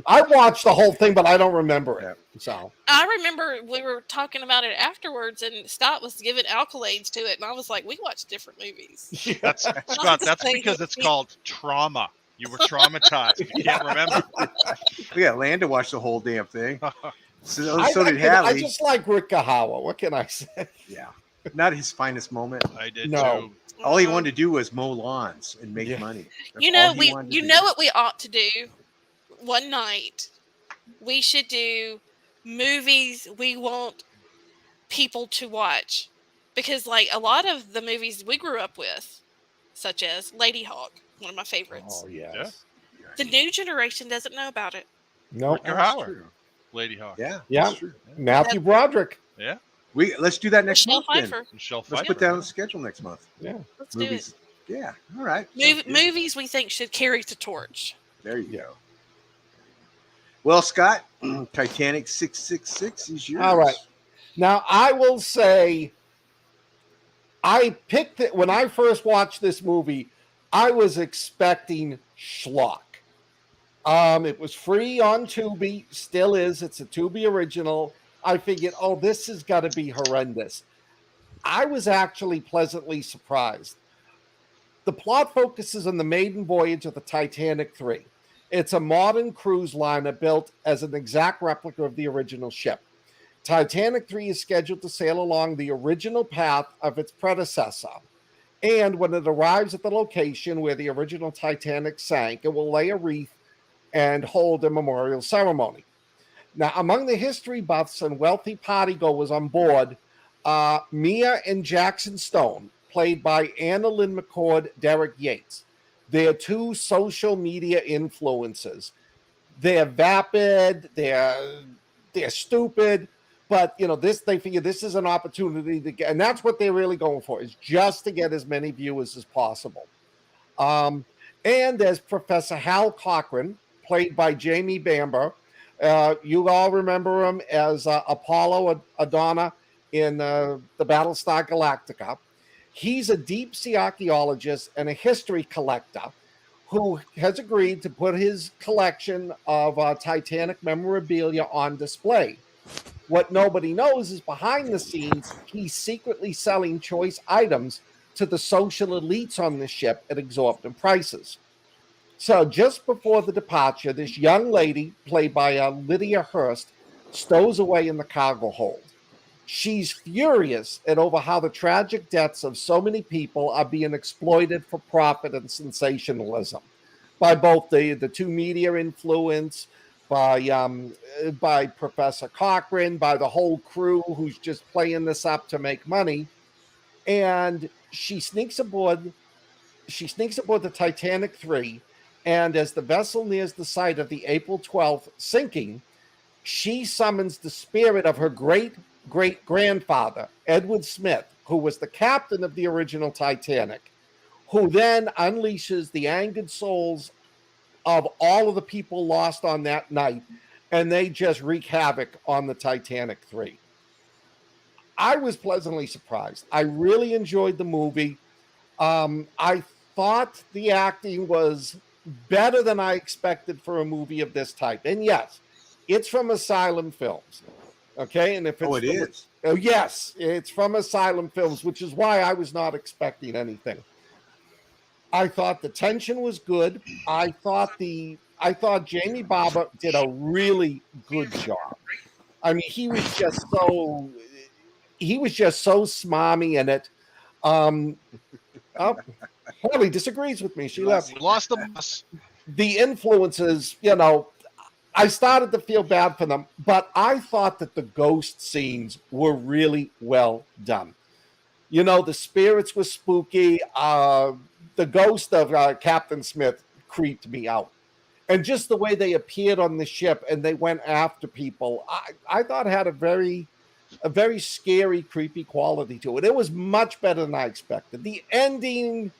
I watched the whole thing, but I don't remember it. So
I remember we were talking about it afterwards, and Scott was giving accolades to it, and I was like, "We watch different movies."
That's Scott. That's because it's called trauma. You were traumatized. You can't remember.
We got Land to watch the whole damn thing. So
I
did Hallie.
I just like Rick Kahawa. What can I say?
Yeah, not his finest moment.
I did
No.
too.
All he wanted to do was mow lawns and make
Yeah.
money. That's
You know,
all he wanted to
you
do.
know what we ought to do. One night, we should do movies we want people to watch, because like a lot of the movies we grew up with, such as Lady Hawk, one of my favorites.
Oh yes.
Yeah.
The new generation doesn't know about it.
No.
Rutger Hauer, Lady Hawk.
Yeah,
Yeah.
that's true.
Matthew Broderick.
Yeah.
Let's do that next
Michelle
month. Then.
Pfeiffer.
Michelle
Let's
Pfeiffer.
put that on the schedule next month.
Yeah.
Let's
Movies. Yeah. All right.
do it.
Sounds good.
Movies we think should carry the torch.
There you go. Well, Scott, Titanic 666 is yours.
All right. Now I will say, I picked it when I first watched this movie. I was expecting schlock. It was free on Tubi, still is. It's a Tubi original. I figured, oh, this has got to be horrendous. I was actually pleasantly surprised. The plot focuses on the maiden voyage of the Titanic 3. It's a modern cruise liner built as an exact replica of the original ship. Titanic 3 is scheduled to sail along the original path of its predecessor. And when it arrives at the location where the original Titanic sank, it will lay a wreath and hold a memorial ceremony. Now, among the history buffs and wealthy partygoers on board, Mia and Jackson Stone, played by Anna Lynn McCord, Derek Yates. They're two social media influencers. They're vapid, they're stupid, but they figure this is an opportunity to get, and that's what they're really going for, is just to get as many viewers as possible. And there's Professor Hal Cochran, played by Jamie Bamber. You all remember him as Apollo Adana in the Battlestar Galactica. He's a deep sea archaeologist and a history collector who has agreed to put his collection of Titanic memorabilia on display. What nobody knows is behind the scenes, he's secretly selling choice items to the social elites on the ship at exorbitant prices. So just before the departure, this young lady, played by Lydia Hurst, stows away in the cargo hold. She's furious over how the tragic deaths of so many people are being exploited for profit and sensationalism. by both the two media influence, by Professor Cochran, by the whole crew who's just playing this up to make money. And she sneaks aboard. She sneaks aboard the Titanic 3, and as the vessel nears the site of the April 12th sinking, she summons the spirit of her great great grandfather, Edward Smith, who was the captain of the original Titanic, who then unleashes the angered souls of all of the people lost on that night, and they just wreak havoc on the Titanic 3. I was pleasantly surprised. I really enjoyed the movie. I thought the acting was better than I expected for a movie of this type. And yes, it's from Asylum Films. Okay. And if it's
it is.
Oh, yes, it's from Asylum Films, which is why I was not expecting anything. I thought the tension was good. I thought Jamie Barber did a really good job. I mean, he was just so smarmy in it. Holly disagrees with me. She left.
We lost the bus.
The influences, I started to feel bad for them, but I thought that the ghost scenes were really well done. The spirits were spooky. The ghost of Captain Smith creeped me out. And just the way they appeared on the ship and they went after people, I thought had a very scary, creepy quality to it. It was much better than I expected. The ending,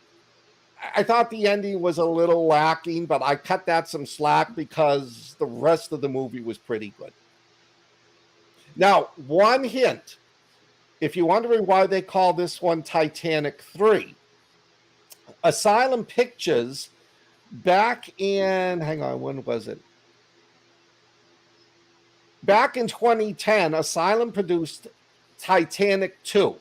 I thought the ending was a little lacking, but I cut that some slack because the rest of the movie was pretty good. Now, one hint, if you're wondering why they call this one Titanic 3, Asylum Pictures back in, when was it? Back in 2010, Asylum produced Titanic 2.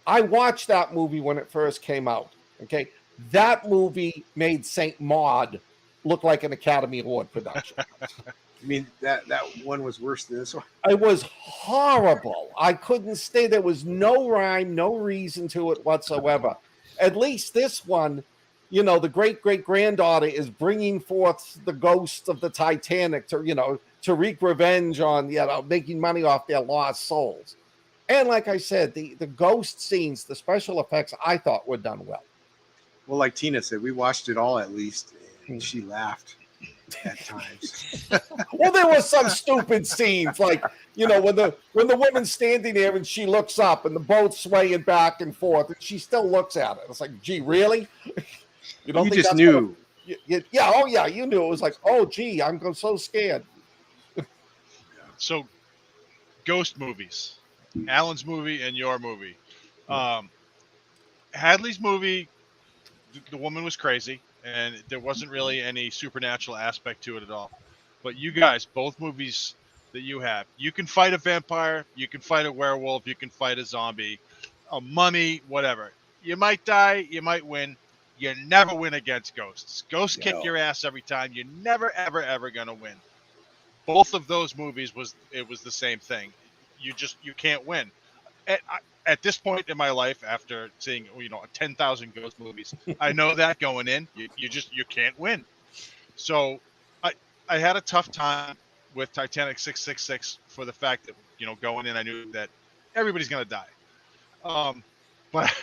I watched that movie when it first came out. Okay. That movie made St. Maud look like an Academy Award production.
I mean, that one was worse than this one.
It was horrible. I couldn't stay. There was no rhyme, no reason to it whatsoever. At least this one, the great-great-granddaughter is bringing forth the ghost of the Titanic to wreak revenge on, making money off their lost souls. And like I said, the ghost scenes, the special effects, I thought were done well.
Well, like Tina said, we watched it all at least, and she laughed at times.
Well, there were some stupid scenes, like, when the woman's standing there and she looks up and the boat's swaying back and forth, and she still looks at it. It's like, gee, really? You don't
You
think
just
that's
knew.
you knew. It was like, oh, gee, I'm so scared.
So, ghost movies. Alan's movie and your movie. Hadley's movie, the woman was crazy, and there wasn't really any supernatural aspect to it at all. But you guys, both movies that you have, you can fight a vampire, you can fight a werewolf, you can fight a zombie, a mummy, whatever. You might die, you might win. You never win against ghosts. Ghosts kick your ass every time. You're never, ever, ever going to win. Both of those movies was the same thing. You can't win. At this point in my life, after seeing 10,000 ghost movies, I know that going in, you can't win. So I had a tough time with Titanic 666 for the fact that going in I knew that everybody's gonna die. But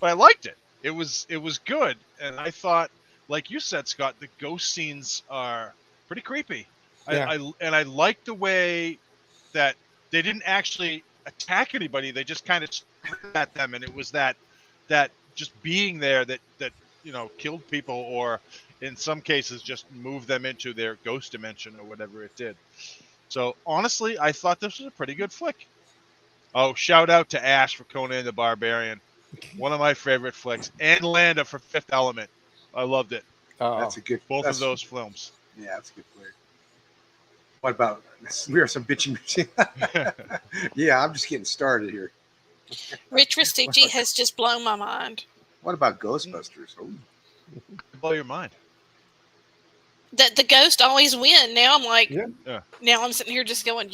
I liked it. It was good, and I thought, like you said, Scott, the ghost scenes are pretty creepy. Yeah. I liked the way that they didn't actually attack anybody. They just kind of at them, and it was that just being there that killed people, or in some cases just moved them into their ghost dimension or whatever it did. So honestly, I thought this was a pretty good flick. Oh, shout out to Ash for Conan the Barbarian, one of my favorite flicks, and Landa for Fifth Element. I loved it.
That's a good.
Both of those films.
Yeah, that's a good flick. What about we are some bitchy? Yeah, I'm just getting started here.
Retrospect has just blown my mind.
What about Ghostbusters? Oh.
Blow your mind.
That the ghost always win. Now I'm like,
Yeah.
Now I'm sitting here just going,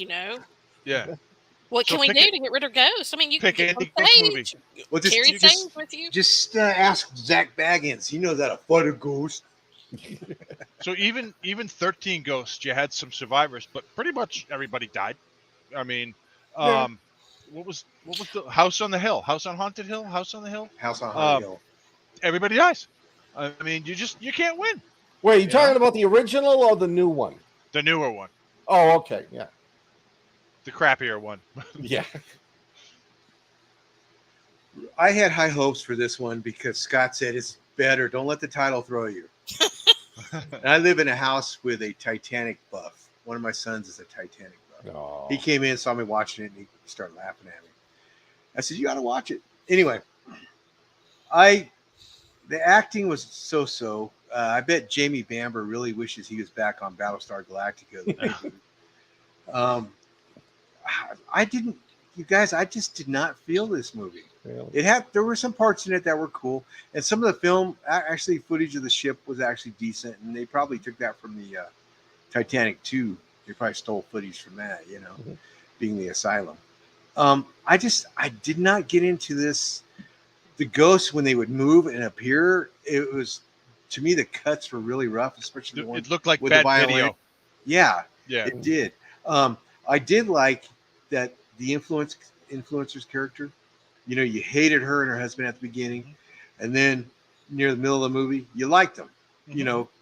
Yeah.
what can we do to get rid of ghosts? I mean, you
pick
can
any
get on
ghost
stage,
movie.
Well,
carry things with you.
Just ask Zach Baggins. He knows how to fight a ghost.
So even 13 Ghosts, you had some survivors, but pretty much everybody died. I mean,
Yeah.
what was the House on the Hill, House on Haunted Hill, House on the Hill?
House on Haunted
Um,
Hill.
Everybody dies. I mean, you can't win.
Wait, you
You
talking
know?
about the original or the new one?
The newer one,
Oh, okay. Yeah.
the crappier one.
Yeah.
I had high hopes for this one because Scott said it's better. Don't let the title throw you. And I live in a house with a Titanic buff. One of my sons is a Titanic buff.
No.
He came in, saw me watching it, and he started laughing at me. I said, "You got to watch it." Anyway, the acting was so. I bet Jamie Bamber really wishes he was back on Battlestar Galactica. The reboot. I didn't, you guys. I just did not feel this movie.
Really?
There were some parts in it that were cool, and some of the film actually footage of the ship was actually decent, and they probably took that from the Titanic 2. They probably stole footage from that, being the asylum. I did not get into this. The ghosts, when they would move and appear, it was, to me, the cuts were really rough, especially the one
It looked like
with the
bad
violin.
video.
Yeah,
Yeah.
it did. I did like that the influencer's character. You hated her and her husband at the beginning, and then near the middle of the movie, you liked them.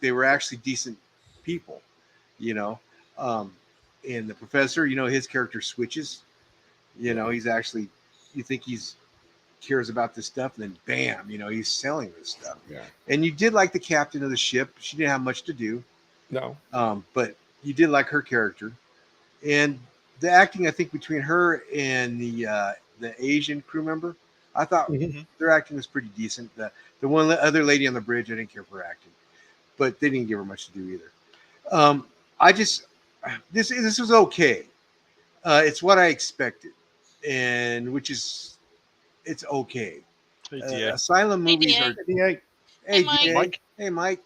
They were actually decent people. And the professor, his character switches. He's actually, you think he's cares about this stuff, and then bam, he's selling this stuff.
Yeah.
And you did like the captain of the ship. She didn't have much to do.
No.
But you did like her character, and the acting, I think, between her and the Asian crew member, I thought their acting was pretty decent. The other lady on the bridge, I didn't care for her acting, but they didn't give her much to do either. This was okay. It's what I expected, and it's okay.
Hey, DA.
Asylum
Hey,
movies
DA.
are.
Yeah.
Hey,
Mike.
DA.
Mike.
Hey, Mike.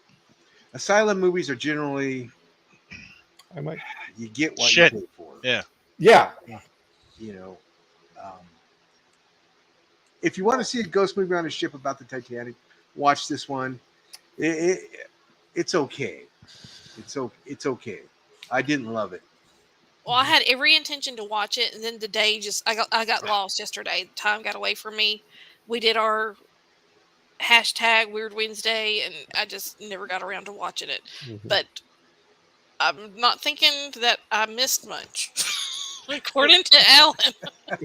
Asylum movies are generally,
I might.
you get what
Shit.
you pay for.
Yeah.
Yeah.
If you want to see a ghost movie on a ship about the Titanic, watch this one. It's okay. It's okay. I didn't love it.
Well, I had every intention to watch it, and then the day I got lost yesterday. Time got away from me. We did our hashtag Weird Wednesday, and I just never got around to watching it. But I'm not thinking that I missed much, according to Alan.
I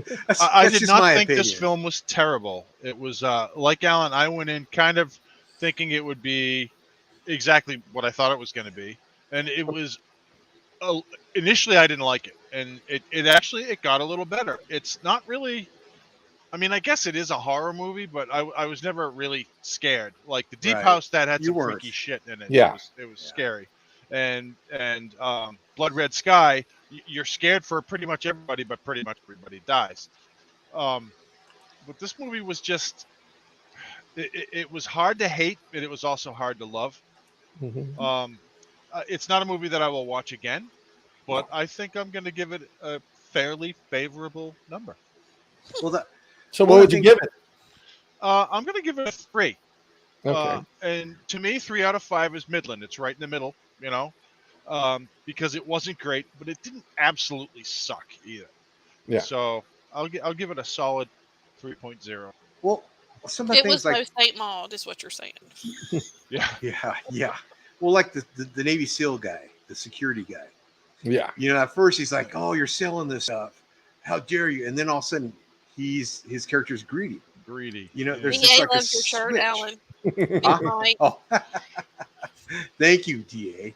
That's
did
just
not
my
think this
opinion.
film was terrible. It was like Alan. I went in kind of thinking it would be exactly what I thought it was going to be, and it was. Initially, I didn't like it, and it actually got a little better. It's not really. I mean, I guess it is a horror movie, but I was never really scared. Like the Deep
Right.
House, that had
You
some
weren't.
freaky shit in it.
Yeah.
It was scary, and Blood Red Sky, you're scared for pretty much everybody, but pretty much everybody dies. But this movie was just. It was hard to hate, but it was also hard to love. It's not a movie that I will watch again, but I think I'm going to give it a fairly favorable number.
Well,
So
Well,
what
I
would you
think-
give it?
I'm going to give it a 3.
Okay.
And to me, 3 out of 5 is Midland. It's right in the middle, because it wasn't great, but it didn't absolutely suck either.
Yeah.
So I'll give it a solid 3.0.
well, some of the
It was
things like
no St. Maud, is what you're saying.
Yeah.
yeah. Well, like the Navy SEAL guy, the security guy.
Yeah.
At first he's like, "Oh, you're selling this stuff. How dare you?" And then all of a sudden, his character's greedy.
Greedy.
There's
DA
just like a
loves your shirt,
switch.
Alan.
Huh?
Mike.
Oh, thank you, DA.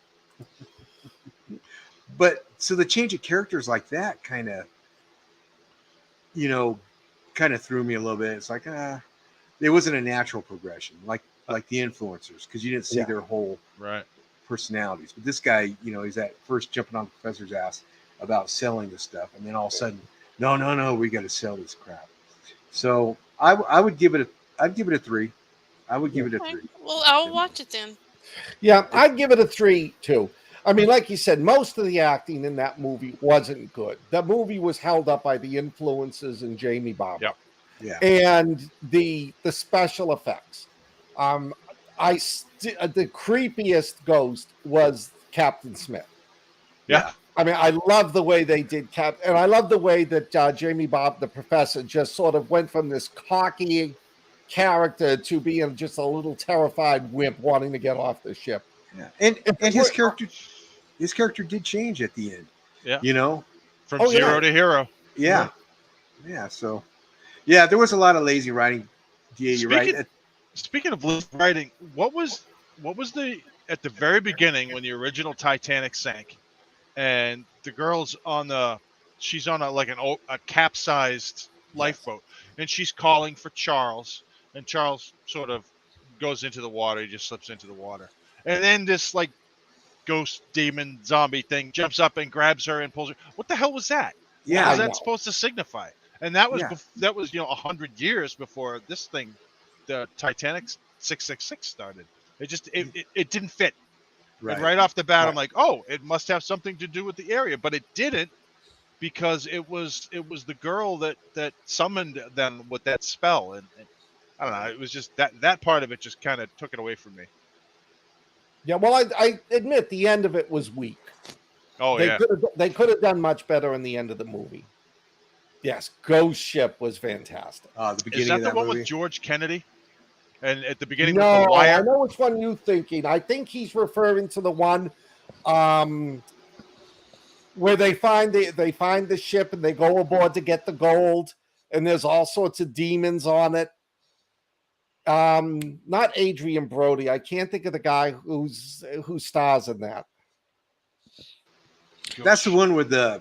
But so the change of characters like that kind of threw me a little bit. It's like, it wasn't a natural progression like the influencers, because you didn't see their whole
Right.
personalities. But this guy, he's at first jumping on the professor's ass about selling this stuff, and then all of a sudden, no, we got to sell this crap. So I would give it I'd give it a 3. I would give it a
Okay.
3.
Well, I'll watch it then.
Yeah, I'd give it a 3 too. I mean, like you said, most of the acting in that movie wasn't good. The movie was held up by the influences and Jamie Bamber.
Yep.
Yeah.
And the special effects. the creepiest ghost was Captain Smith.
Yeah.
I mean, I love the way they did and I love the way that Jamie Bob, the professor, just sort of went from this cocky character to being just a little terrified wimp wanting to get off the ship.
Yeah. And his character did change at the end.
Yeah.
You know?
From zero to hero.
Yeah. Yeah. So, yeah, there was a lot of lazy writing. Yeah, you're right.
Speaking of lazy writing, what was the at the very beginning when the original Titanic sank, and the girl's she's on a capsized lifeboat, and she's calling for Charles, and Charles sort of goes into the water. He just slips into the water, and then this like ghost demon zombie thing jumps up and grabs her and pulls her. What the hell was that?
Yeah,
what was that supposed to signify? And that was 100 years before this thing, the Titanic 666 started. It didn't fit.
Right.
And right off the bat, I'm like, oh, it must have something to do with the area, but it didn't, because it was the girl that summoned them with that spell, and I don't know. It was just that part of it just kind of took it away from me.
Yeah, well, I admit the end of it was weak.
Oh,
they could have done much better in the end of the movie. Yes, Ghost Ship was fantastic.
The beginning
Is that
of
the one
movie?
with George Kennedy? And at the beginning
No,
with the wire?
I know which one you're thinking. I think he's referring to the one where they find the ship and they go aboard to get the gold, and there's all sorts of demons on it. Not Adrian Brody. I can't think of the guy who stars in that.
That's the one with the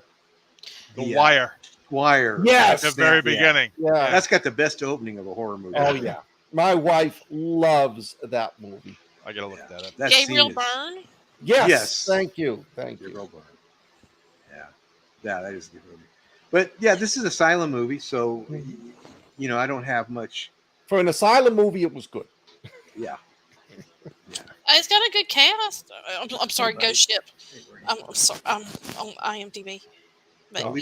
wire.
Wire.
Yes.
At the very beginning.
Yeah.
That's got the best opening of a horror movie.
Oh yeah. My wife loves that movie.
I gotta look that up.
That
Gabriel
scene is-
Byrne.
Yes. Thank you.
Gabriel Byrne. Yeah, that is a good movie. But yeah, this is a silent movie, so I don't have much.
For an asylum movie, it was good.
Yeah.
It's got a good cast. I'm sorry, Ghost Ship. I'm sorry, I'm on IMDb. But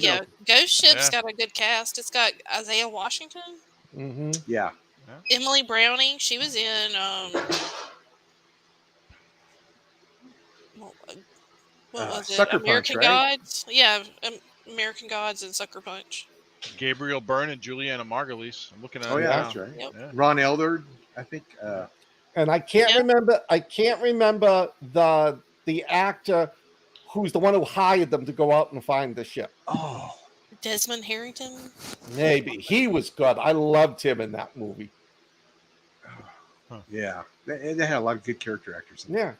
Ghost Ship's got a good cast. It's got Isaiah Washington.
Mm-hmm.
Yeah.
Emily Browning. She was in what was it?
Sucker
American
Punch, right?
Gods. Yeah, American Gods and Sucker Punch.
Gabriel Byrne and Juliana Margulies. I'm looking at it now.
That's right.
Yep.
Yeah.
Ron Elder, I think.
And I can't remember the actor who's the one who hired them to go out and find the ship.
Oh,
Desmond Harrington.
Maybe he was good. I loved him in that movie.
yeah. They had a lot of good character actors. In
Yeah.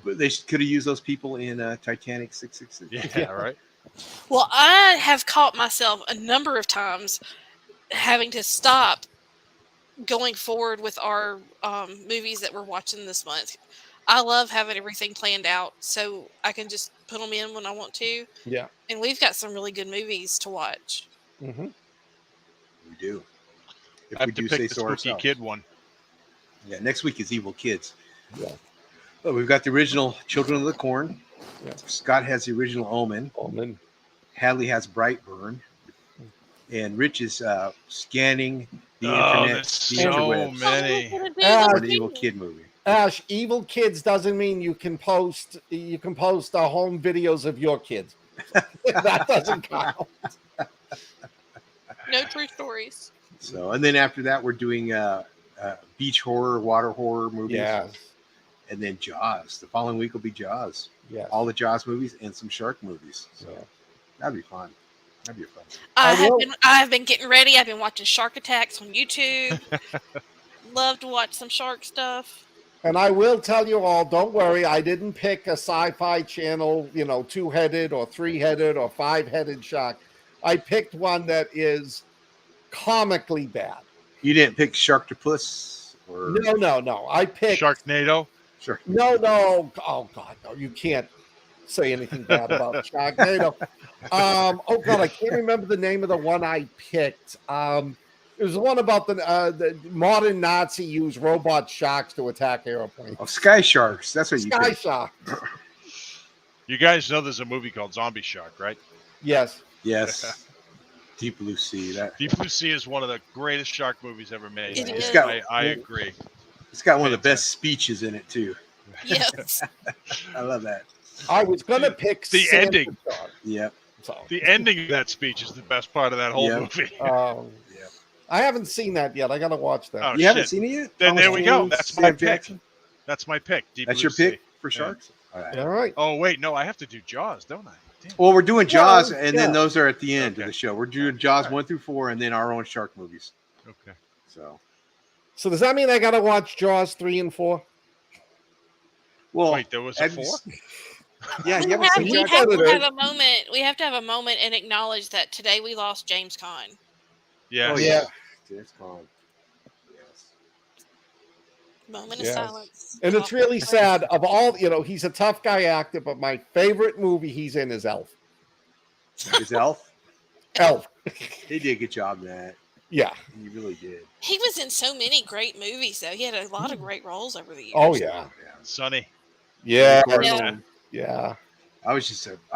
But they could have used those people in Titanic 666.
Yeah, right.
Well, I have caught myself a number of times having to stop going forward with our movies that we're watching this month. I love having everything planned out so I can just put them in when I want to.
Yeah.
And we've got some really good movies to watch.
Mm-hmm.
We do. If
I have
we
to
do
pick
say
the
so
Spooky
ourselves.
Kid one.
Yeah, next week is Evil Kids.
Yeah.
Oh, we've got the original Children of the Corn.
Yeah.
Scott has the original Omen.
Omen.
Hadley has Brightburn. And Rich is scanning the
Oh,
internet.
there's
the
so
interwebs
many.
for an Evil Kid movie.
Ash, Evil Kids doesn't mean you can post home videos of your kids. That doesn't count.
No true stories.
So, and then after that, we're doing beach horror, water horror movies.
Yeah.
And then Jaws. The following week will be Jaws.
Yeah.
All the Jaws movies and some shark movies. So
Yeah.
that'd be fun. That'd be fun.
I have been getting ready. I've been watching Shark Attacks on YouTube. Love to watch some shark stuff.
And I will tell you all, don't worry, I didn't pick a sci-fi channel, 2-headed or 3-headed or 5-headed shark. I picked one that is comically bad.
You didn't pick Sharktopus or
No. I picked
Sharknado.
Shark.
No. Oh God, no! You can't say anything bad about Sharknado. Oh God, I can't remember the name of the one I picked. It was the one about the modern Nazi use robot sharks to attack airplanes.
Oh, Sky Sharks. That's what you
Sky
picked.
Shark.
You guys know there's a movie called Zombie Shark, right?
Yes.
Yes. Deep Blue Sea.
Deep Blue Sea is one of the greatest shark movies ever made.
It
It's
is.
got
I agree.
it's got one of the best speeches in it too.
Yes.
I love that.
I was gonna pick
The
Santa
ending.
Claus,
Yep.
so.
The ending of that speech is the best part of that whole
Yep.
movie.
Yep.
I haven't seen that yet. I gotta watch that.
Oh,
You haven't
shit.
seen it yet?
Then
Thomas
there we go.
Jane,
That's my
Sam
pick.
Jackson?
That's my pick. Deep
That's
Blue
your pick
Sea.
for
Yeah.
sharks? All right.
All right.
Oh wait, no, I have to do Jaws, don't I? Damn.
Well, we're doing Jaws,
Well,
and then
yeah.
those are at the end
Okay.
of the show. We're doing Jaws
All right.
1 through 4, and then our own shark movies.
Okay.
So does that mean I gotta watch Jaws 3 and 4?
Well,
Wait, there was a
have you
4?
yeah, you
We
haven't
have,
seen
we
Jaws?
have to
Saturday.
have a moment. We have to have a moment and acknowledge that today we lost James Caan.
Yes.
Oh
Yeah.
yeah, it's gone. Yes.
Moment
Yes.
of silence.
And it's really sad. Of all, he's a tough guy actor, but my favorite movie he's in is Elf.
Is Elf?
Elf.
He did a good job in that.
Yeah.
He really did.
He was in so many great movies, though. He had a lot of great roles over the years.
Oh yeah.
Sonny.
Yeah.
Yeah.
Yeah.
I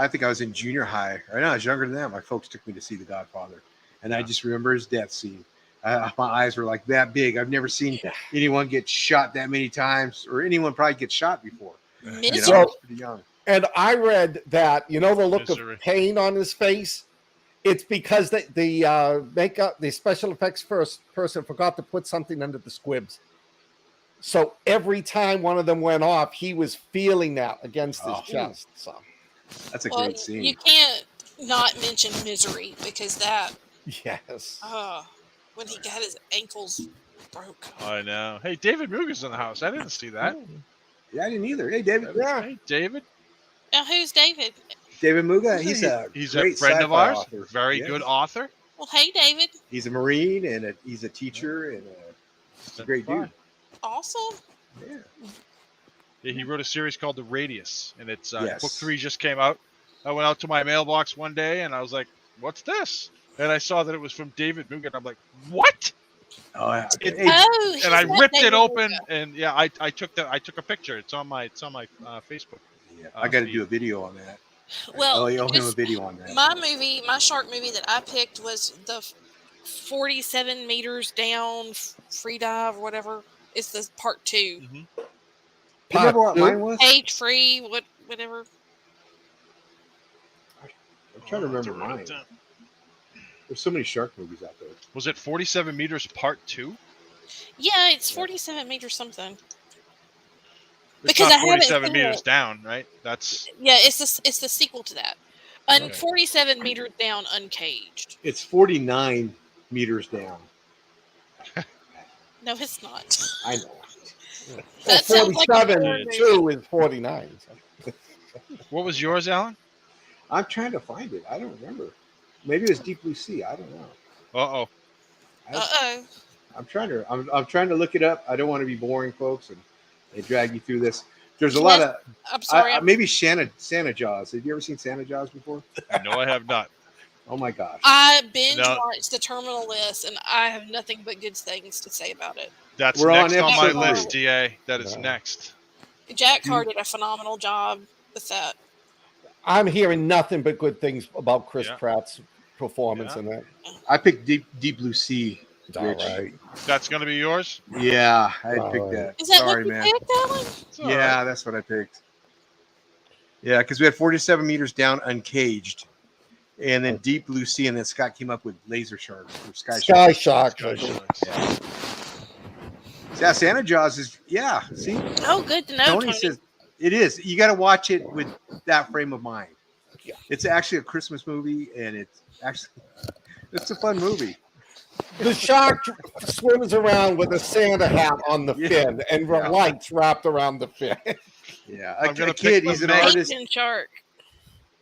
think I was in junior high. Or no, I was younger than that. My folks took me to see The Godfather, and I just remember his death scene. My eyes were like that big. I've never seen anyone get shot that many times, or anyone probably get shot before.
Misery.
I was pretty young.
And I read that, the look
Misery.
of pain on his face. It's because the makeup, the special effects person forgot to put something under the squibs. So every time one of them went off, he was feeling that against his
Oh.
chest. So
That's a
Well,
great scene.
you can't not mention Misery because that,
yes.
when he got his ankles broke.
I know. Hey, David Muga's in the house. I didn't see that.
Yeah, I didn't either. Hey, David.
Yeah.
Hey, David.
Now, who's David?
David Muga. He's a
friend
great sci-fi
of ours.
author.
Very
Yes.
good author.
Well, hey, David.
He's a Marine and he's a teacher and he's a great dude.
Awesome.
Yeah.
Yeah, he wrote a series called The Radius, and it's
Yes.
book 3 just came out. I went out to my mailbox one day, and I was like, "What's this?" And I saw that it was from David Muga, and I'm like, "What?"
Oh, yeah.
It-
Hey,
Oh, he's
And I
not
ripped
David
it open,
Muga.
and yeah, I took a picture. It's on my Facebook.
yeah, I got to do a video on that.
Well,
I owe him a
just-
video on that.
my shark movie that I picked was the 47 meters down free dive or whatever. It's the part 2.
You remember what mine was?
Cage free, whatever.
I'm trying to remember mine. There's so many shark movies out there.
Was it 47 meters part 2?
Yeah, it's 47 meters something.
It's
Because
not
I haven't
47
seen
meters
it.
down, right? That's
Yeah, it's the sequel to that.
Okay.
47 meters down, uncaged.
It's 49 meters down.
No, it's not.
I know.
That sounds like a
47
horror movie.
2 is 49. So.
what was yours, Alan?
I'm trying to find it. I don't remember. Maybe it was Deep Blue Sea. I don't know.
Uh-oh.
Uh-oh.
I'm trying to look it up. I don't want to be boring, folks, and drag you through this. There's a lot of
I'm sorry.
maybe Santa Jaws. Have you ever seen Santa Jaws before?
No, I have not.
Oh my gosh.
I binge
No.
watched the Terminal List, and I have nothing but good things to say about it.
That's
We're on
next on my
episode
list,
3.
DA. That is
Yeah.
next.
Jack Carr did a phenomenal job with that.
I'm hearing nothing but good things about Chris
Yeah.
Pratt's performance
Yeah.
in that.
I picked Deep Blue Sea.
It's all
Rich.
right.
That's going to be yours?
Yeah, I had
All
picked
right.
that.
Is that
Sorry,
what you
man.
picked, Alan?
It's all
Yeah,
right.
that's what I picked. Yeah, because we had 47 meters down, uncaged, and then Deep Blue Sea, and then Scott came up with laser sharks or sky
Sky
sharks.
Shark.
Sky Sharks.
Yeah, Santa Jaws is See,
Oh, good to know,
Tony
Tony.
says it is. You got to watch it with that frame of mind.
Yeah.
It's actually a Christmas movie, and it's a fun movie.
The shark swims around with a Santa hat on the
Yeah.
fin and
Yeah.
lights wrapped around the fin.
Yeah,
I'm
a
gonna
kid.
pick
He's an
the
artist.
Asian shark.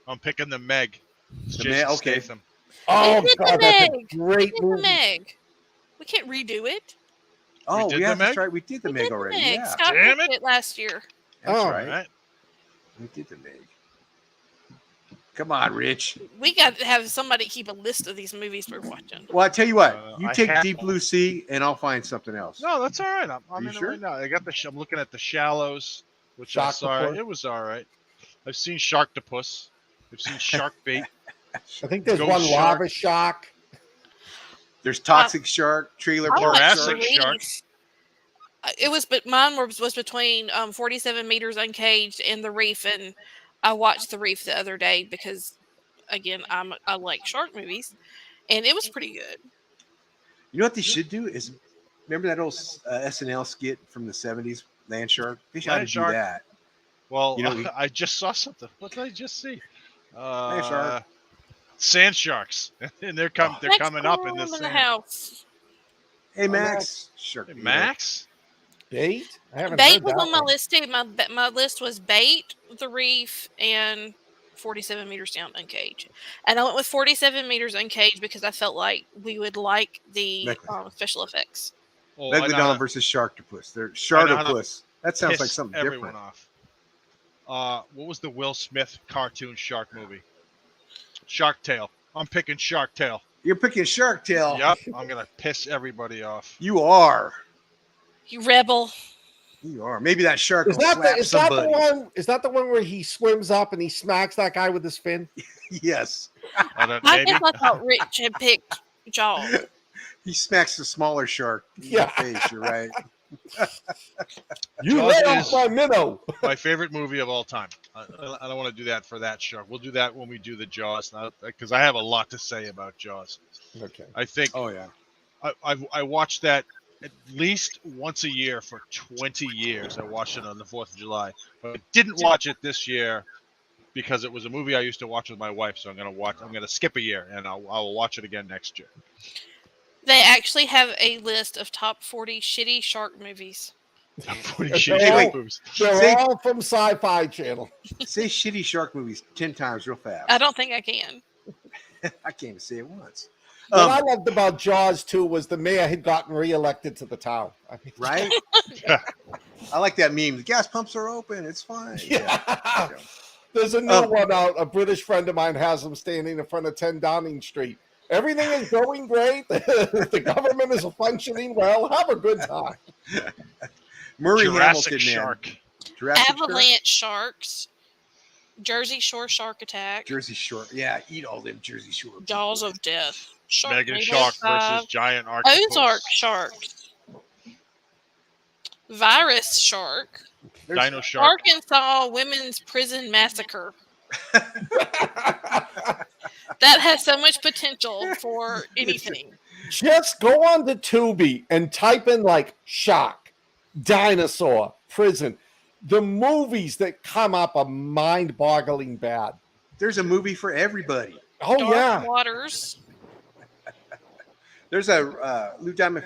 I'm picking the Meg. It's
The
Jason
Meg, okay.
Statham.
Oh,
did the
God, that's a
Meg.
great
Did the
movie.
Meg. We can't redo it.
Oh,
did
yeah,
the
that's
Meg?
right. We did the
We
Meg
did the
already.
Meg.
Yeah,
Scott
Damn
picked it last year.
that's
Oh.
All
right.
right.
We did the Meg. Come on, Rich.
We got to have somebody keep a list of these movies we're watching.
Well, I tell you what. You
I
take
have
Deep
one.
Blue Sea, and I'll find something else.
No, that's all right. I'm
You
in
sure?
it right now. I got I'm looking at the Shallows, which I saw.
Sharktopus?
It was all right. I've seen Sharktopus. I've seen Shark Bait.
I think there's
Ghost
one
Shark.
lava shark.
There's Toxic Shark, Trailer
I
Park
watched
Jurassic
Shark.
Shark.
Reef. It was, but mine was between 47 meters uncaged and the Reef, and I watched the Reef the other day because, again, I like shark movies, and it was pretty good.
You know what they should do is remember that old SNL skit from the 70s, Land Shark? They should
Land
do
Shark.
that.
Well,
You know,
I just saw something. What did I just see?
Land Shark.
Sand sharks, and they're
Next
coming up in
time
the
in the
sand.
house.
Hey, Max. Shark.
Hey, Max.
Bait? I haven't
Bait
heard
was
that
on my
one.
list too. My list was Bait, the Reef, and 47 meters down uncaged. And I went with 47 meters uncaged because I felt like we would like the special effects.
Oh, I know
Megalodon
how
versus Sharktopus. They're
I know how to
Sharktopus. That sounds like
piss
something
everyone
different.
off. What was the Will Smith cartoon shark movie? Shark Tale. I'm picking Shark Tale.
You're picking Shark Tale.
Yep, I'm gonna piss everybody off.
You are.
You rebel.
You are. Maybe that shark
Is
will
that,
slap
is that the
somebody.
one? Is that the one where he swims up and he smacks that guy with his fin?
Yes.
I
Maybe.
guess I thought Rich had picked Jaws.
He smacks the smaller shark in
Yeah.
the face. You're right.
You
Jaws
lay off
is-
my minnow.
My favorite movie of all time. I don't want to do that for that shark. We'll do that when we do the Jaws, because I have a lot to say about Jaws.
Okay.
I think
Oh, yeah.
I watched that at least once a year for 20 years. I watched it on the 4th of July, but I didn't watch it this year because it was a movie I used to watch with my wife. So I'm gonna skip a year and I'll watch it again next year.
They actually have a list of top 40 shitty shark movies.
40
Hey,
shitty
wait.
shark movies.
They're
Say-
all from Sci-Fi Channel.
Say shitty shark movies 10 times real fast.
I don't think I can.
I can't even say it once.
What I loved about Jaws too was the mayor had gotten reelected to the town. I mean,
Right?
Yeah.
I like that meme. The gas pumps are open. It's fine.
yeah. There's a new one out. A British friend of mine has them standing in front of 10 Downing Street. Everything is going great. The government is functioning well. Have a good time.
Murray
Jurassic
Hamilton, man.
Shark.
Jurassic Shark?
Avalanche Sharks, Jersey Shore Shark Attack,
Jersey Shore. Yeah, eat all them Jersey Shore.
Jaws of Death,
Megan
Sharknado
Shark
5,
versus Giant Octopus.
Ozark Sharks, Virus Shark,
Dino Shark.
Arkansas Women's Prison Massacre. That has so much potential for anything.
Just go on to Tubi and type in like shark, dinosaur, prison. The movies that come up are mind-boggling bad.
There's a movie for everybody.
Oh
Dark
yeah.
Waters.
There's a Lou Diamond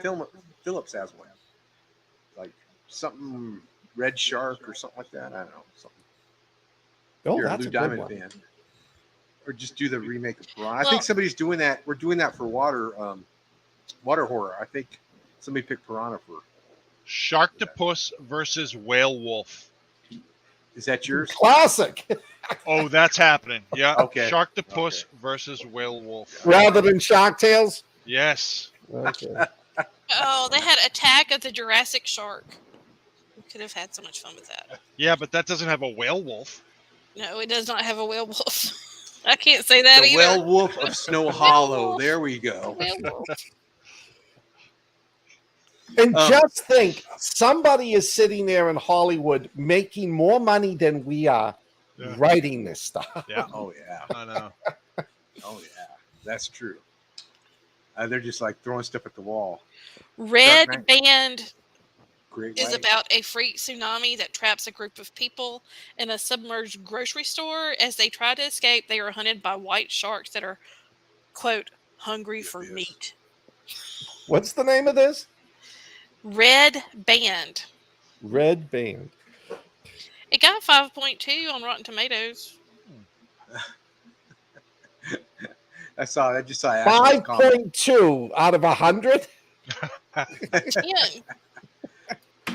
Phillips has one. Like something Red Shark or something like that. I don't know. Something.
Oh,
You're a
that's
Lou
a good
Diamond
one.
fan. Or just do the remake of Piranha. I
Well-
think somebody's doing that. We're doing that for water horror. I think somebody picked Piranha for.
Sharktopus versus Whale Wolf.
Is that yours?
Classic.
Oh, that's happening. Yeah.
Okay.
Sharktopus versus Whale Wolf.
Rather than Shark Tales.
Yes.
Okay.
Oh, they had Attack of the Jurassic Shark. We could have had so much fun with that.
Yeah, but that doesn't have a whale wolf.
No, it does not have a werewolf. I can't say that
The
either.
Werewolf of Snow Hollow. There we go.
Werewolf.
And just think, somebody is sitting there in Hollywood making more money than we are
Yeah.
writing this stuff.
Yeah.
Oh yeah.
I know.
Oh yeah. That's true. They're just like throwing stuff at the wall.
Red
Dark Knight.
Band
Great.
is
White.
about a freak tsunami that traps a group of people in a submerged grocery store. As they try to escape, they are hunted by white sharks that are, quote, hungry for
Yes.
meat.
What's the name of this?
Red Band.
Red Band.
It got 5.2 on Rotten Tomatoes.
I just saw Ashley's comment.
5.2 out of 100.
Yeah.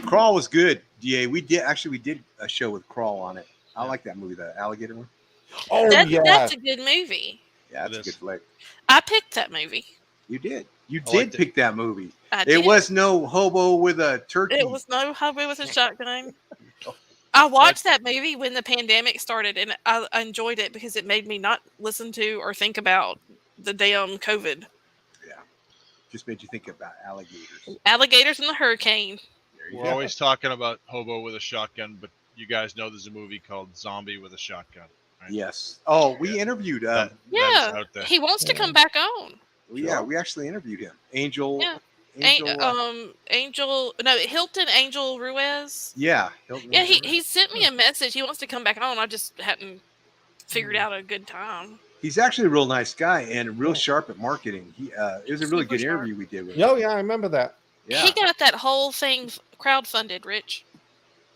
Crawl was good. Da, we did a show with Crawl on it. I like that movie, the alligator one.
Oh yeah.
That's a good movie.
Yeah, that's
It
a good
is.
flick.
I picked that movie.
You did. You
I
did
liked it.
pick that movie.
I did.
It was no hobo with a turkey.
It was no hubby with a shotgun. I watched that movie when the pandemic started, and I enjoyed it because it made me not listen to or think about the damn COVID.
just made you think about alligators.
Alligators in the hurricane.
There you
We're
go.
always talking about Hobo with a Shotgun, but you guys know there's a movie called Zombie with a Shotgun. Right?
Yes. Oh, we interviewed.
That is
Yeah,
out there.
he wants to come back on.
Yeah, we actually interviewed him. Angel.
Yeah.
Angel.
Hilton Angel Ruiz.
Yeah. Hilton
Yeah,
Angel.
he sent me a message. He wants to come back on. I just hadn't figured out a good time.
He's actually a real nice guy and real sharp at marketing. It was a really
Super
good
sharp.
interview we did with him.
Oh yeah, I remember that.
Yeah.
He got that whole thing crowdfunded, Rich.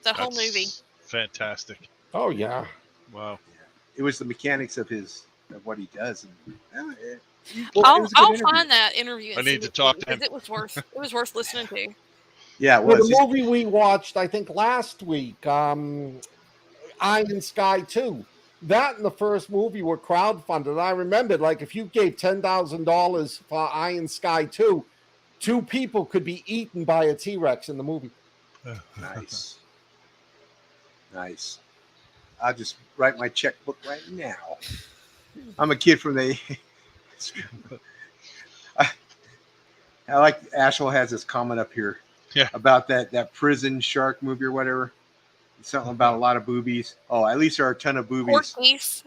That whole
That's
movie.
fantastic.
Oh yeah.
Wow.
It was the mechanics of what he does. And, it
I'll
was a good interview.
find that interview. and
I need
send
to
it
talk
you,
to him.
because it was worth listening to.
Yeah, it
Well,
was.
the movie we watched, I think last week, Iron Sky 2. That and the first movie were crowdfunded. I remembered, like, if you gave $10,000 for Iron Sky 2, 2 people could be eaten by a T-Rex in the movie.
Nice. Nice. I'll just write my checkbook right now. I'm a kid from the. I like Ashel has this comment up here.
Yeah.
About that prison shark movie or whatever. Something about a lot of boobies. Oh, at least there are a ton of boobies.
Porkies.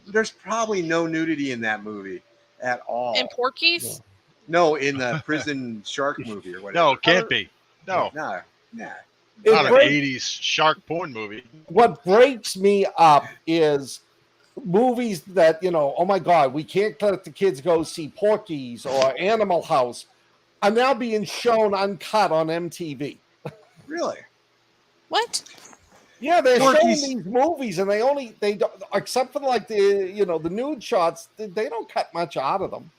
There's probably no nudity in that movie at all.
And Porkies?
No, in the prison shark movie or whatever.
No, can't be. No.
Nah.
It
Not an
break-
80s shark porn movie.
What breaks me up is movies that, oh my God, we can't let the kids go see Porky's or Animal House are now being shown uncut on MTV.
Really?
What?
Yeah, they're
Porky's-
showing these movies, and they don't, except for like the nude shots, they don't cut much out of them.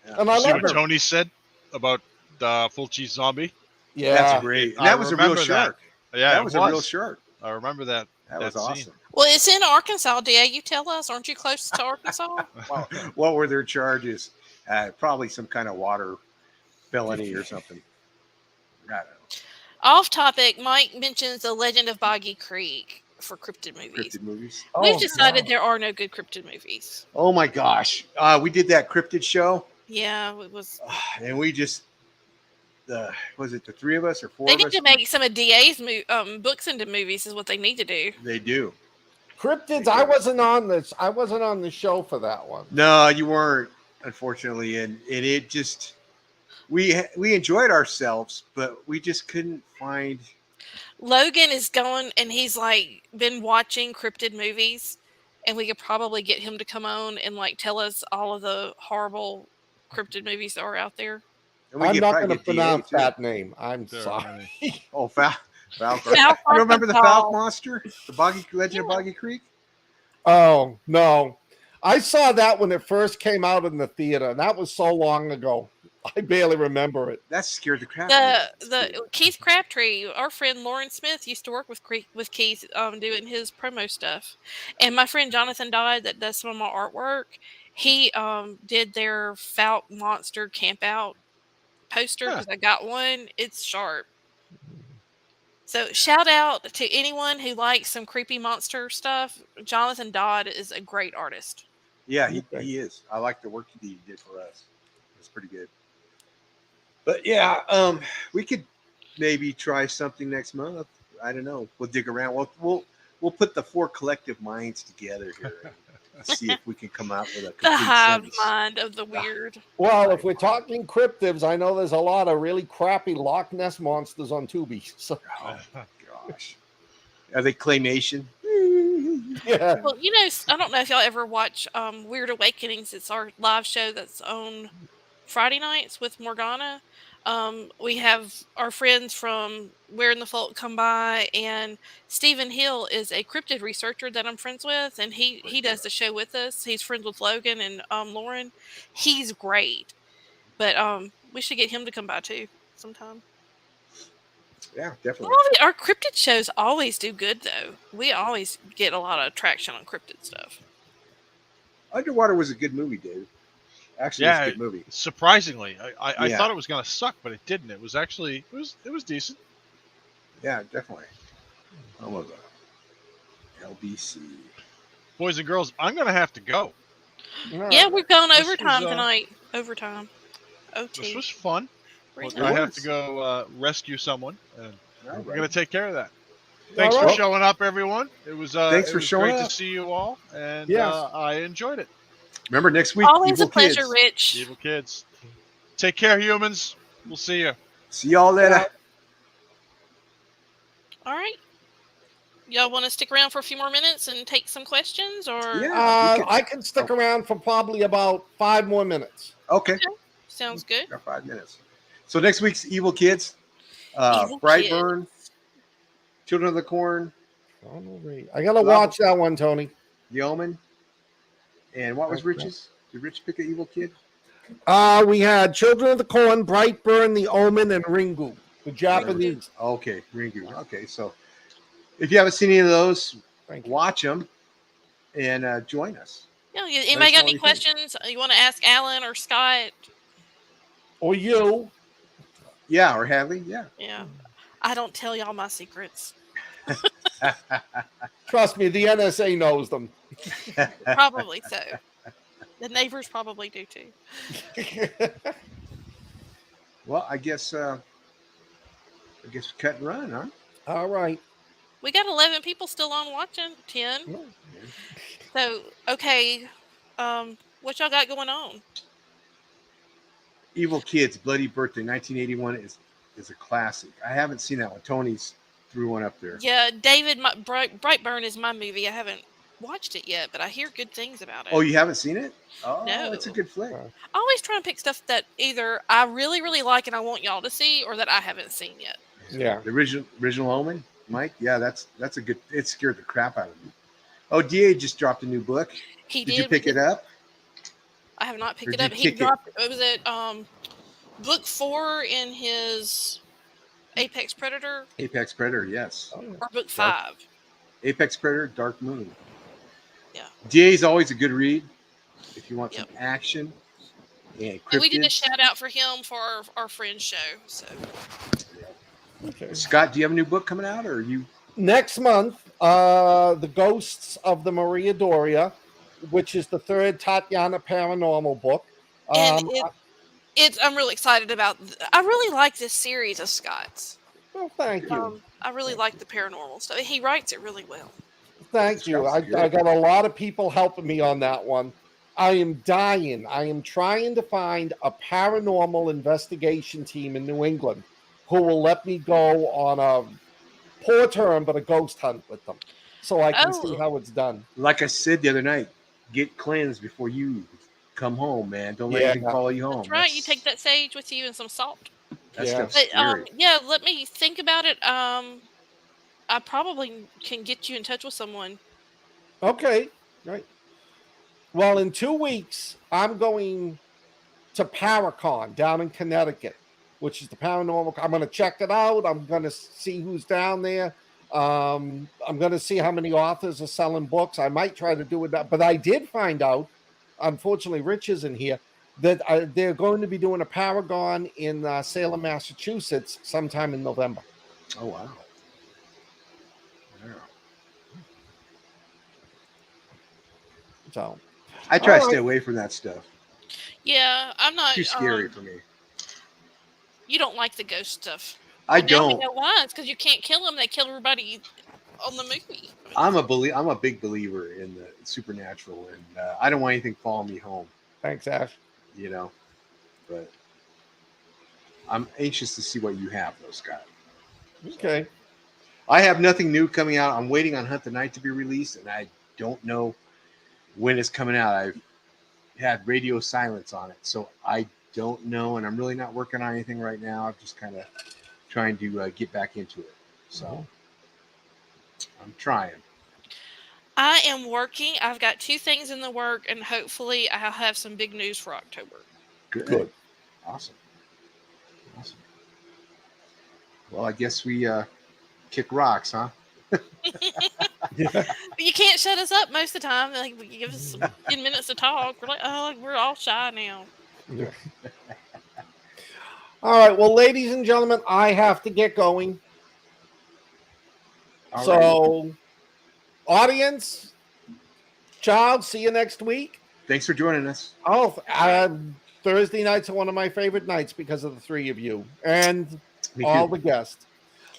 Yeah.
And I
See
love
what
it.
Tony said about the full cheese zombie?
Yeah,
That's great. And
I
that was a real
remember that.
shark.
Yeah,
That
it
was a real shark.
I remember that.
That was
scene.
awesome.
Well, it's in Arkansas, DA. You tell us. Aren't you close to Arkansas?
Well, what were their charges? Probably some kind of water felony or something. I don't know.
Off topic, Mike mentions The Legend of Boggy Creek for cryptid movies.
Cryptid movies.
We've decided there are no good cryptid movies.
Oh my gosh. We did that cryptid show,
Yeah, it was.
and we just was it the 3 of us or 4
They
of
need
us?
to make some of DA's books into movies. Is what they need to do.
They do.
Cryptids. I wasn't on this. I wasn't on the show for that one.
No, you weren't, unfortunately, and it just we enjoyed ourselves, but we just couldn't find.
Logan is going, and he's like been watching cryptid movies, and we could probably get him to come on and like tell us all of the horrible cryptid movies that are out there.
And we
I'm
could
not
probably
going to
get DA
pronounce
too.
that name. I'm
There are
sorry.
many.
Oh, Falcon.
Falcon
You remember the
Paul.
Falcon monster? The Legend of Boggy Creek?
Oh no, I saw that when it first came out in the theater, and that was so long ago. I barely remember it.
That scared the crap out of me.
The Keith Crabtree, our friend Lauren Smith, used to work with Keith doing his promo stuff, and my friend Jonathan Dodd that does some of my artwork. He did their Falc Monster Camp Out poster because I got one. It's sharp. So shout out to anyone who likes some creepy monster stuff. Jonathan Dodd is a great artist.
Yeah, he is. I like the work he did for us. It's pretty good. But yeah, we could maybe try something next month. I don't know. We'll dig around. We'll put the 4 collective minds together here and see if we can come out with a
The
complete
hive
sentence.
mind of the weird.
Well, if we're talking cryptids, I know there's a lot of really crappy Loch Ness monsters on Tubi. So,
Oh gosh, are they claymation?
yeah.
Well, I don't know if y'all ever watch Weird Awakenings. It's our live show that's on Friday nights with Morgana. We have our friends from Where in the Folk come by, and Stephen Hill is a cryptid researcher that I'm friends with, and he does the show with us. He's friends with Logan and Lauren. He's great, but we should get him to come by too sometime.
Yeah, definitely.
Our cryptid shows always do good though. We always get a lot of traction on cryptid stuff.
Underwater was a good movie, Dave. Actually,
Yeah,
it's a good movie.
Surprisingly, I
Yeah.
thought it was going to suck, but it didn't. It was actually it was decent.
Yeah, definitely. Almost LBC.
Boys and girls, I'm going to have to go.
All right.
Yeah, we've gone
This
overtime
was,
tonight. Overtime.
This
OT.
was fun.
Really
Look, I have to
was.
go rescue someone, and
All
we're
right.
gonna take care of that. Thanks
All
for
right.
showing up, everyone.
Thanks
It
for
was
showing
great
up.
to see you all, and
Yes.
I enjoyed it.
Remember next week,
Always
Evil
a pleasure,
Kids.
Rich.
Evil kids. Take care, humans. We'll see you.
See y'all later.
Yeah.
All right. Y'all want to stick around for a few more minutes and take some questions, or
Yeah. we could-
I can stick around for probably about 5 more minutes.
Okay.
sounds good?
Got 5 minutes. So next week's Evil Kids.
Evil
Brightburn, Children of the Corn,
I gotta watch that one, Tony.
The Omen. And what was Rich's? Did Rich pick an Evil Kid?
We had Children of the Corn, Brightburn, The Omen, and Ringu, the Japanese.
Okay, Ringu. Okay, so if you haven't seen any of those,
Thank you.
watch them and join us.
Yeah.
us
Anybody
know
got
what
any
you think.
questions you want to ask Alan or Scott?
Or you.
Yeah, or Hadley. Yeah.
Yeah. I don't tell y'all my secrets.
Trust me, the NSA knows them.
Probably so. The neighbors probably do too.
Well, I guess cut and run, huh?
All right.
We got 11 people still on watching. 10. So okay, what y'all got going on?
Evil Kids, Bloody Birthday, 1981 is a classic. I haven't seen that one. Tony's threw one up there.
Yeah, David, Brightburn is my movie. I haven't watched it yet, but I hear good things about it.
Oh, you haven't seen it? Oh,
No.
it's a good flick.
I always try and pick stuff that either I really, really like and I want y'all to see, or that I haven't seen yet.
Yeah.
The original Omen, Mike. Yeah, that's a good. It scared the crap out of me. Oh, DA just dropped a new book.
He
Did you pick it up?
I have not picked
Or
it
did
up.
you
He
kick it?
dropped. It was at book 4 in his Apex Predator,
Apex Predator, yes.
or book 5.
Apex Predator, Dark Moon.
Yeah.
DA is always a good read if you want some
Yep.
action and
And we did a
cryptids.
shout out for him for our friend's show. So
Okay.
Scott, do you have a new book coming out, or are you?
Next month, The Ghosts of the Maria Doria, which is the 3rd Tatiana paranormal book.
and I'm really excited about. I really like this series of Scott's.
Well, thank you.
I really like the paranormal stuff. He writes it really well.
Thank you. I
Scott's
got a lot of people helping me on that one. I am dying. I am trying to find a paranormal investigation team in New England who will let me go on a poor term, but a ghost hunt with them, so I can see
Oh.
how it's done.
Like I said the other night, get cleansed before you come home, man. Don't let
Yeah.
anything follow you home.
That's right. You take that sage with you and some salt.
That
Yeah.
stuff's
But
scary.
yeah, let me think about it. I probably can get you in touch with someone.
Okay, right. Well, in 2 weeks, I'm going to Paracon down in Connecticut, which is the paranormal. I'm going to check it out. I'm going to see who's down there. I'm going to see how many authors are selling books. I might try to do it, but I did find out, unfortunately, Rich isn't here, that they're going to be doing a Paragon in Salem, Massachusetts, sometime in November.
Oh wow. Yeah.
So
I try to
All
stay
right.
away from that stuff.
Yeah, I'm not
Too scary for me.
You don't like the ghost stuff.
I
Well, now we
don't.
know why. It's because you can't kill them. They kill everybody on the movie.
I'm a big believer in the supernatural, and I don't want anything following me home.
thanks, Ash.
You know, but I'm anxious to see what you have, though, Scott.
Okay.
I have nothing new coming out. I'm waiting on Hunt the Night to be released, and I don't know when it's coming out. I've had radio silence on it, so I don't know, and I'm really not working on anything right now. I'm just kind of trying to get back into it. So I'm trying.
I am working. I've got 2 things in the work, and hopefully I'll have some big news for October.
Good. Awesome. Well, I guess we kick rocks, huh?
Yeah.
You can't shut us up most of the time. Like, you give us 10 minutes to talk. We're like, oh, we're all shy now.
Yeah. All right. Well, ladies and gentlemen, I have to get going.
All right.
So, audience, child, see you next week.
Thanks for joining us.
Oh, Thursday nights are one of my favorite nights because of the three of you and
Me
all
too.
the guests.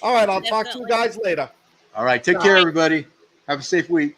All right, I'll talk to you
Definitely.
guys later.
All right. Take
Bye.
care, everybody. Have a safe week.